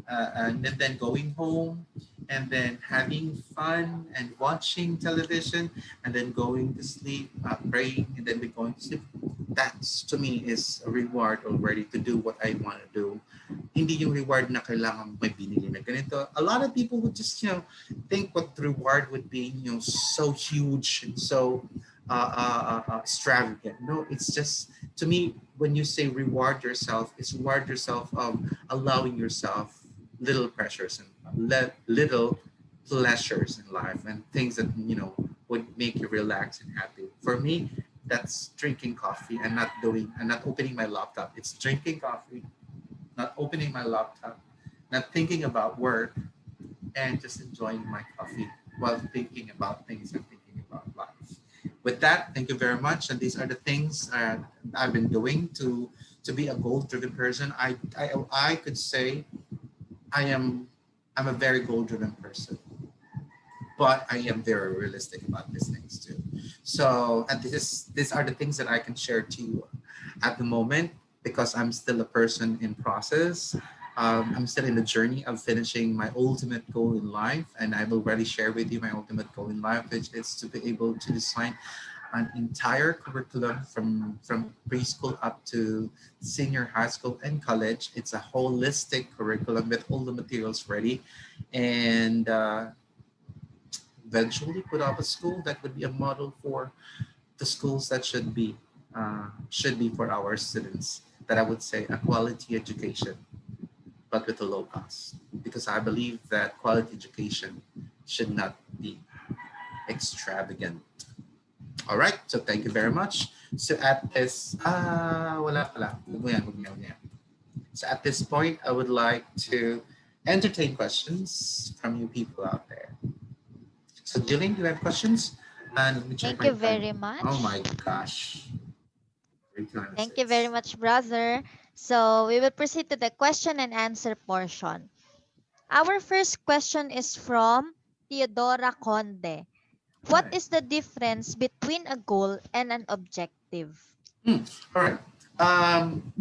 and then going home, and then having fun and watching television, and then going to sleep, praying, and then going to sleep. That's to me is a reward already to do what I want to do. Hindi yung reward na kailangan may binili na ganito. A lot of people would just, think what the reward would be, so huge and so extravagant. No, it's just, to me, when you say reward yourself, it's reward yourself of allowing yourself little pressures and little pleasures in life and things that, would make you relax and happy. For me, that's drinking coffee and not opening my laptop. It's drinking coffee, not opening my laptop, not thinking about work, and just enjoying my coffee while thinking about things and thinking about life. With that, thank you very much. And these are the things I've been doing to be a goal-driven person. I could say I am I'm a very goal-driven person, but I am very realistic about these things too. So, and these are the things that I can share to you at the moment because I'm still a person in process. I'm still in the journey of finishing my ultimate goal in life, and I've already shared with you my ultimate goal in life, which is to be able to design an entire curriculum from preschool up to senior high school and college. It's a holistic curriculum with all the materials ready, and eventually put up a school that would be a model for the schools that should be for our students. That I would say a quality education, but with a low cost, because I believe that quality education should not be extravagant. All right, so thank you very much. So at this, wala pala. Huwag mo yan, huwag mo yan, huwag mo yan. So at this point, I would like to entertain questions from you people out there. So Jillian, do you have questions? And let me check Thank my you time. very Oh my much. gosh, Thank you very 3:26. much, brother. So we will proceed to the question and answer portion. Our first question is from Theodora Conde. What Hi. is the difference between a goal and an objective? All right. Um,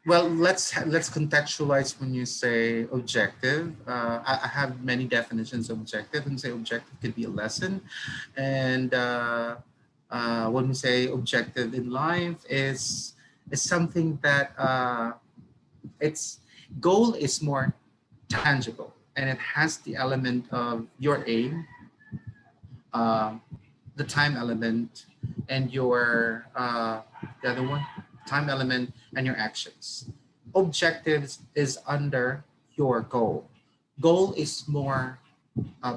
well, let's contextualize when you say objective. I have many definitions of objective, and say objective could be a lesson, and when we say objective in life is something that its goal is more tangible, and it has the element of your aim, uh, the time element, and your the other one, time element and your actions. Objectives is under your goal. Goal is more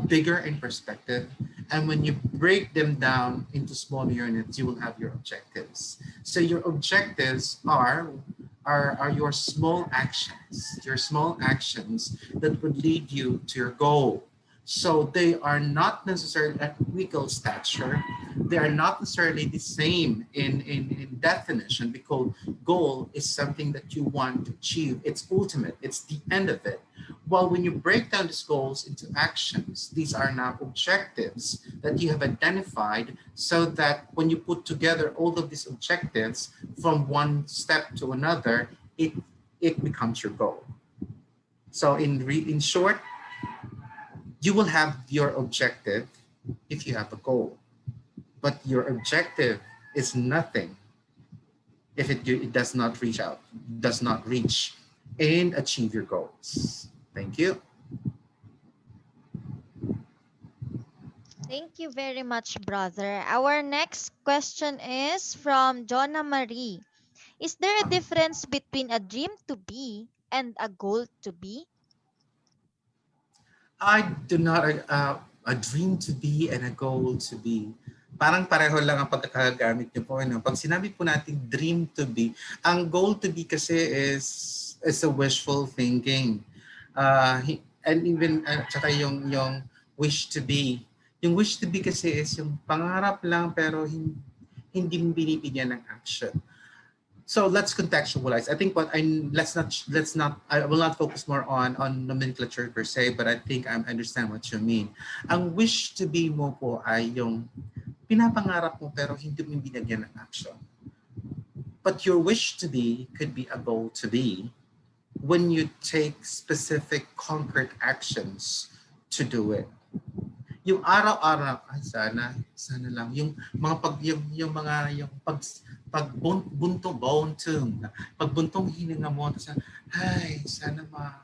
bigger in perspective, and when you break them down into smaller units, you will have your objectives. So your objectives are your small actions that would lead you to your goal. So they are not necessarily at equal stature. They are not necessarily the same in definition, because goal is something that you want to achieve. It's ultimate. It's the end of it. Well, when you break down these goals into actions, these are now objectives that you have identified, so that when you put together all of these objectives from one step to another, it becomes your goal. So in short, you will have your objective if you have a goal, but your objective is nothing if it does not reach and achieve your goals. Thank you. Thank you very much, brother. Our next question is from Jonna Marie. Is there a difference between a dream to be and a goal to be? I do not a dream to be and a goal to be. Parang pareho lang ang pagkakagamit niyo po. Ano? Pag sinabi po natin dream to be, ang goal to be kasi is a wishful thinking. And even tsaka yung wish to be. Yung wish to be kasi is yung pangarap lang pero hindi mo binibigyan ng action. So let's contextualize. I think what I let's not I will not focus more on nomenclature per se, but I think I understand what you mean. Ang wish to be mo po ay yung pinapangarap mo pero hindi mo binagyan ng action. But your wish to be could be a goal to be when you take specific concrete actions to do it. Yung araw-araw, ay sana lang, yung mga, yung pagbuntong hininga mo, tapos, ay,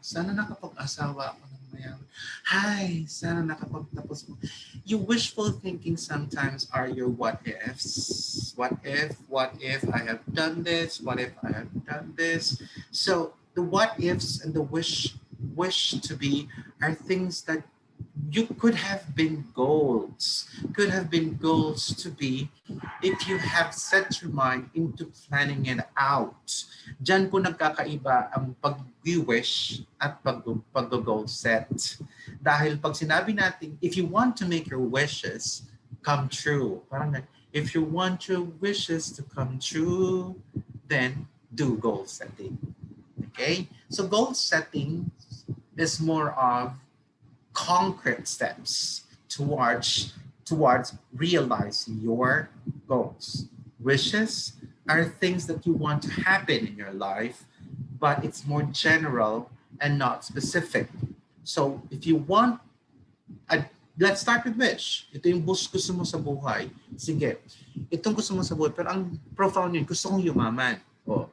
sana nakapag-asawa ako ng mayaman. Ay, sana nakapagtapos mo. Your wishful thinking sometimes are your what ifs. What if I have done this? What if I have done this? So the what ifs and the wish to be are things that you could have been goals to be if you have set your mind into planning it out. Diyan po nagkakaiba ang pag-wish at pag-goal set. Dahil pag sinabi natin, if you want to make your wishes come true, parang if you want your wishes to come true, then do goal setting. Okay? So goal setting is more of concrete steps towards realizing your goals. Wishes are things that you want to happen in your life, but it's more general and not specific. So if you want a, let's start with wish. Ito yung gusto mo sa buhay. Sige, itong gusto mo sa buhay, pero ang profound yun, gusto kong yumaman. O,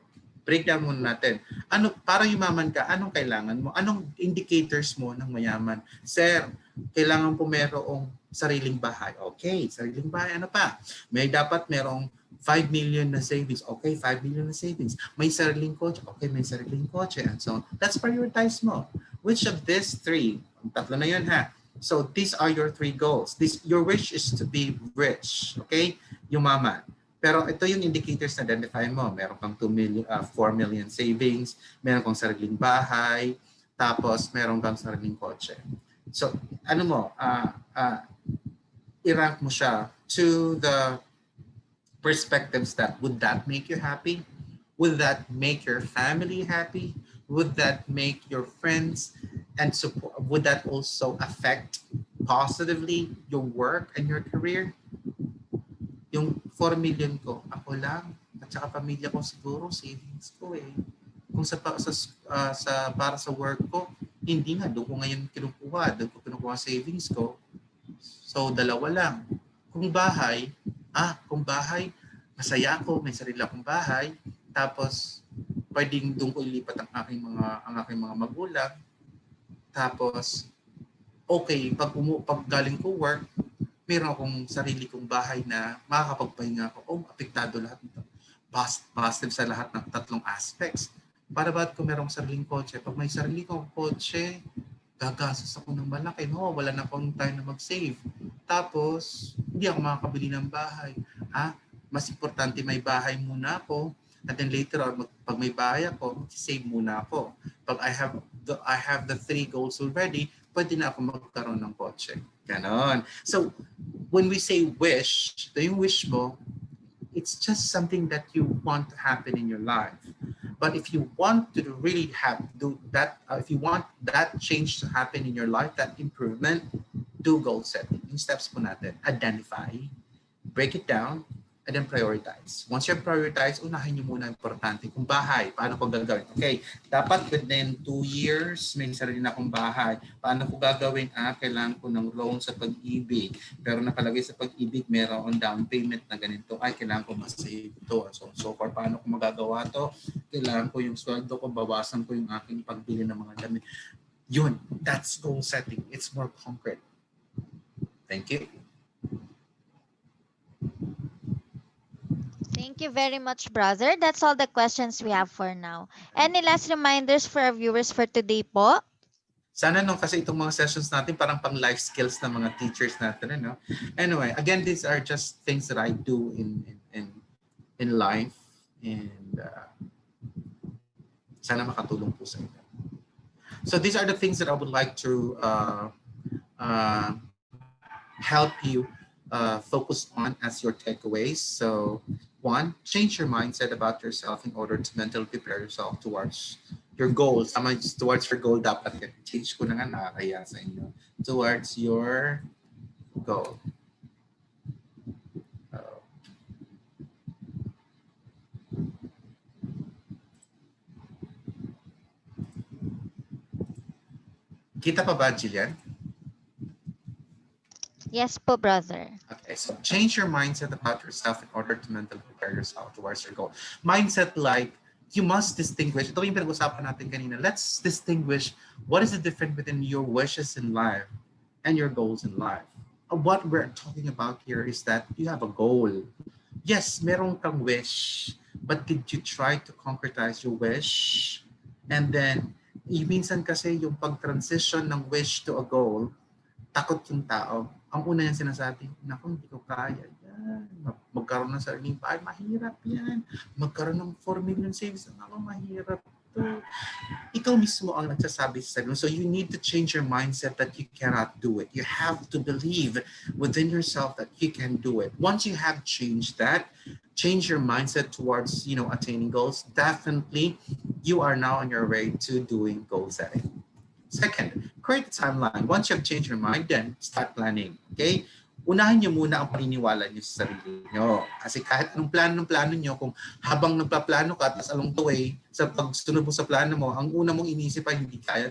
breakdown muna natin. Ano, para yumaman ka, anong kailangan mo? Anong indicators mo ng mayaman? Sir, kailangan po merong sariling bahay. Okay, sariling bahay. Ano pa? Dapat merong 5 million na savings. Okay, 5 million na savings. May sariling kotse. Okay, may sariling kotse. And so, let's prioritize mo. Which of these three? Tatlo na yun ha. So, these are your three goals. Your wish is to be rich. Okay? Yumaman. Pero ito yung indicators na identify mo. Meron kang 4 million savings, meron kang sariling bahay, tapos meron kang sariling kotse. So, ano mo, i-rank mo siya to the perspectives that would that make you happy? Would that make your family happy? Would that make your friends and support? Would that also affect positively your work and your career? Yung 4 million ko, ako lang, at saka pamilya ko siguro, savings ko eh. Kung para sa work ko, hindi nga, doon ko ngayon doon ko kinukuha savings ko. So, dalawa lang. Kung bahay, masaya ako, may sarili akong bahay, tapos, pwedeng doon ko ilipat ang aking mga magulang, tapos, okay, pag galing ko work, meron akong sarili kong bahay na makakapagpahinga ako. Apektado lahat nito. Positive sa lahat ng tatlong aspects. Para ba't kung merong sariling kotse? Pag may sarili kong kotse, gagastos ako ng malaki. No, wala na akong time na mag-save. Tapos, hindi ako makakabili ng bahay. Mas importante may bahay muna ako. And then later on, pag may bahay ako, save muna ako. Pag I have the three goals already, pwede na ako magkaroon ng kotse. Ganon. So, when we say wish, yung wish mo, it's just something that you want to happen in your life. But if you want to really do that, if you want that change to happen in your life, that improvement, do goal setting. Yung steps po natin, identify, break it down, and then prioritize. Once you prioritize, unahin nyo muna importante. Kung bahay, paano ko gagawin? Okay, dapat within 2 years, may sarili na akong bahay. Paano ko gagawin? Kailangan ko ng loan sa pag-ibig. Pero nakalagay sa pag-ibig, meron down payment na ganito. Kailangan ko mas-save ito. So far, paano ko magagawa to? Kailangan ko yung sweldo ko, bawasan ko yung aking pagbili ng mga damit. Yun, that's goal setting. It's more concrete. Thank you. Thank you very much, brother. That's all the questions we have for now. Any last reminders for our viewers for today po? Sana kasi itong mga sessions natin parang pang life skills ng mga teachers natin, no? Anyway, again, these are just things that I do in life, and sana makatulong po sa inyo. So these are the things that I would like to help you focus on as your takeaways. So One, change your mindset about yourself in order to mentally prepare yourself towards your goals. Tama, towards your goal dapat yan. Change ko na nga nakakaya sa inyo. Towards your goal. Uh, Kita pa ba, Jillian? Yes po, brother. Okay, so change your mindset about yourself in order to mentally prepare yourself towards your goal. Mindset like, you must distinguish, ito yung pinag-usapan natin kanina, let's distinguish what is the difference between your wishes in life and your goals in life. What we're talking about here is that you have a goal. Yes, meron kang wish, but did you try to concretize your wish? And then, minsan kasi yung pag-transition ng wish to a goal, takot yung tao. Ang una yung sinasabi, naku, hindi ko kaya yan. Magkaroon ng sariling bahay, mahirap yan. Magkaroon ng 4 million savings, naku, mahirap to. Ikaw mismo ang nagsasabi sa sarili. So you need to change your mindset that you cannot do it. You have to believe within yourself that you can do it. Once you have changed that, change your mindset towards, attaining goals, definitely you are now on your way to doing goal setting. Second, create a timeline. Once you have changed your mind, then start planning. Okay? Unahin niyo muna ang paniniwala niyo sa sarili niyo. Kasi kahit anong plano niyo, kung habang nagpaplano ka, tapos along the way, sa pagsunod mo sa plano mo, ang una mong inisip ay hindi kaya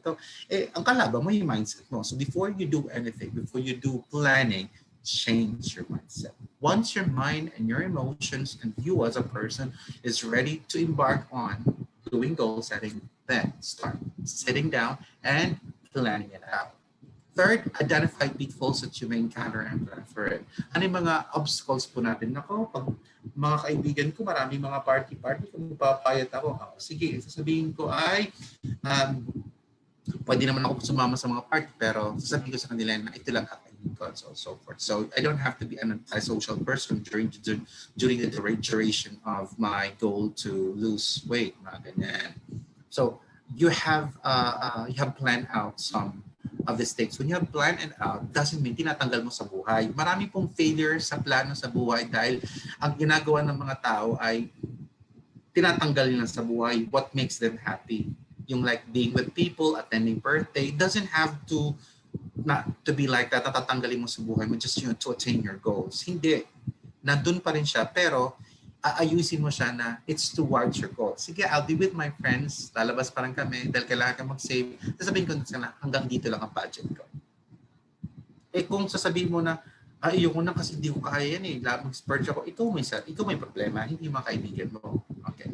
to. Ang kalaban mo yung mindset mo. So before you do anything, before you do planning, change your mindset. Once your mind and your emotions and you as a person is ready to embark on doing goal setting, then start sitting down and planning it out. Third, identify pitfalls that you may encounter and plan for it. Ano yung mga obstacles po natin? Nako, pag mga kaibigan ko, marami mga party-party, kung magpapayat ako, sige, sasabihin ko ay, pwede naman ako sumama sa mga party, pero sasabihin ko sa kanila na ito lang kakainin ko and so forth. So I don't have to be an antisocial person during the duration of my goal to lose weight, mga ganyan. So you have planned out some of the stakes. When you have planned it out, doesn't mean tinatanggal mo sa buhay. Marami pong failure sa plano sa buhay dahil ang ginagawa ng mga tao ay tinatanggal nila sa buhay what makes them happy. Yung like being with people, attending birthday, doesn't have to not to be like that, natatanggalin mo sa buhay mo just to attain your goals. Hindi. Nandun pa rin siya, pero aayusin mo siya na it's towards your goal. Sige, I'll be with my friends, lalabas pa rin kami dahil kailangan ka mag-save. Sasabihin ko na hanggang dito lang ang budget ko. Kung sasabihin mo na, ayoko na kasi hindi ko kaya yan mag-splurge ako, ikaw may problema, hindi yung mga kaibigan mo. Okay.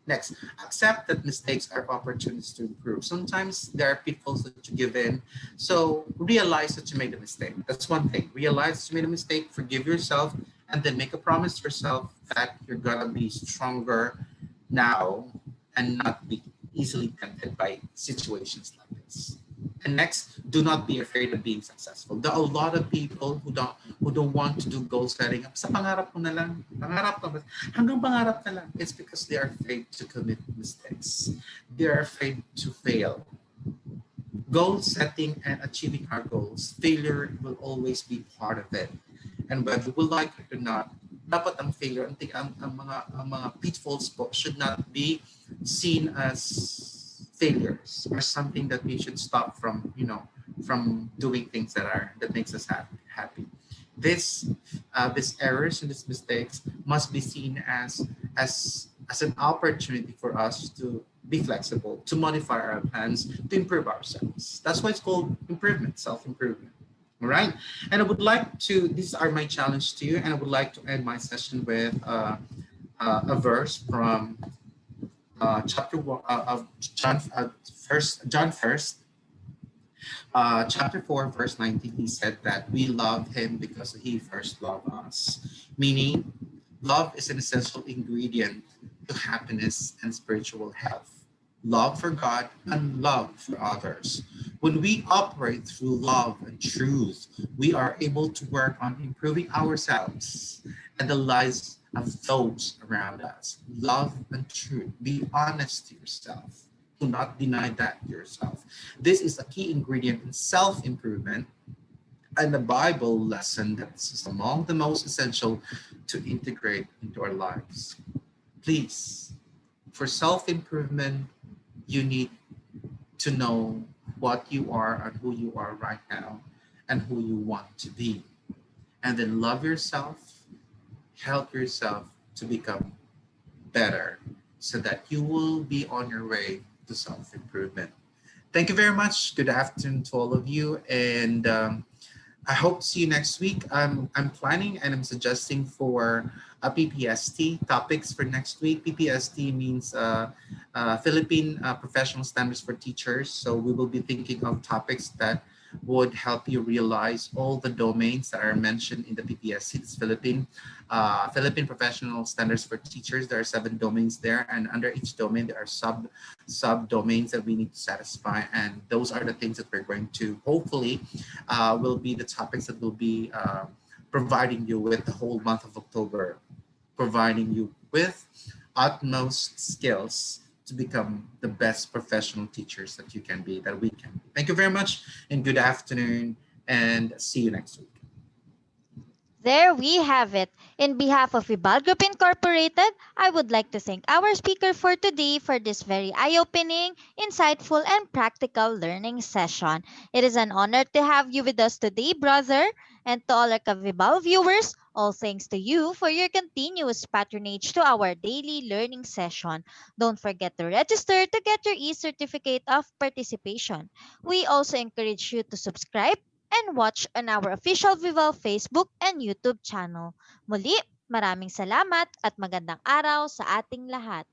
Next, accept that mistakes are opportunities to improve. Sometimes there are pitfalls that you give in. So realize that you made a mistake. That's one thing. Realize that you made a mistake, forgive yourself, and then make a promise to yourself that you're gonna be stronger now and not be easily tempted by situations like this. And next, do not be afraid of being successful. There are a lot of people who don't want to do goal setting. Sa pangarap mo na lang, hanggang pangarap na lang. It's because they are afraid to commit mistakes. They are afraid to fail. Goal setting and achieving our goals, failure will always be part of it. And whether we like it or not, dapat ang failure, ang mga pitfalls po should not be seen as failures or something that we should stop from doing things that makes us happy. These errors and these mistakes must be seen as an opportunity for us to be flexible, to modify our plans, to improve ourselves. That's why it's called improvement, self-improvement. All right. And I would like to, these are my challenge to you, and I would like to end my session with a verse from chapter 1 of John, John 1st, chapter 4, verse 19. He said that we love him because he first loved us. Meaning, love is an essential ingredient to happiness and spiritual health. Love for God and love for others. When we operate through love and truth, we are able to work on improving ourselves and the lives of those around us. Love and truth. Be honest to yourself. Do not deny that to yourself. This is a key ingredient in self-improvement and a Bible lesson that's among the most essential to integrate into our lives. Please, for self improvement, you need to know what you are and who you are right now and who you want to be. And then love yourself, help yourself to become better so that you will be on your way to self improvement. Thank you very much. Good afternoon to all of you. And I hope to see you next week. I'm planning and I'm suggesting for a PPST topics for next week. PPST means Philippine Professional Standards for Teachers. So we will be thinking of topics that would help you realize all the domains that are mentioned in the PPST. It's Philippine Professional Standards for Teachers. There are 7 domains there, and under each domain there are sub domains that we need to satisfy, and those are the things that we're going to hopefully will be the topics that will be providing you with the whole month of October, providing you with utmost skills to become the best professional teachers that you can be, that we can be. Thank you very much, and good afternoon, and see you next week. There we have it. In behalf of Vibal Group Incorporated, I would like to thank our speaker for today for this very eye-opening, insightful, and practical learning session. It is an honor to have you with us today, brother. And to all our Kavibal viewers, all thanks to you for your continuous patronage to our daily learning session. Don't forget to register to get your e-certificate of participation. We also encourage you to subscribe and watch on our official Vival Facebook and YouTube channel. Muli, maraming salamat at magandang araw sa ating lahat.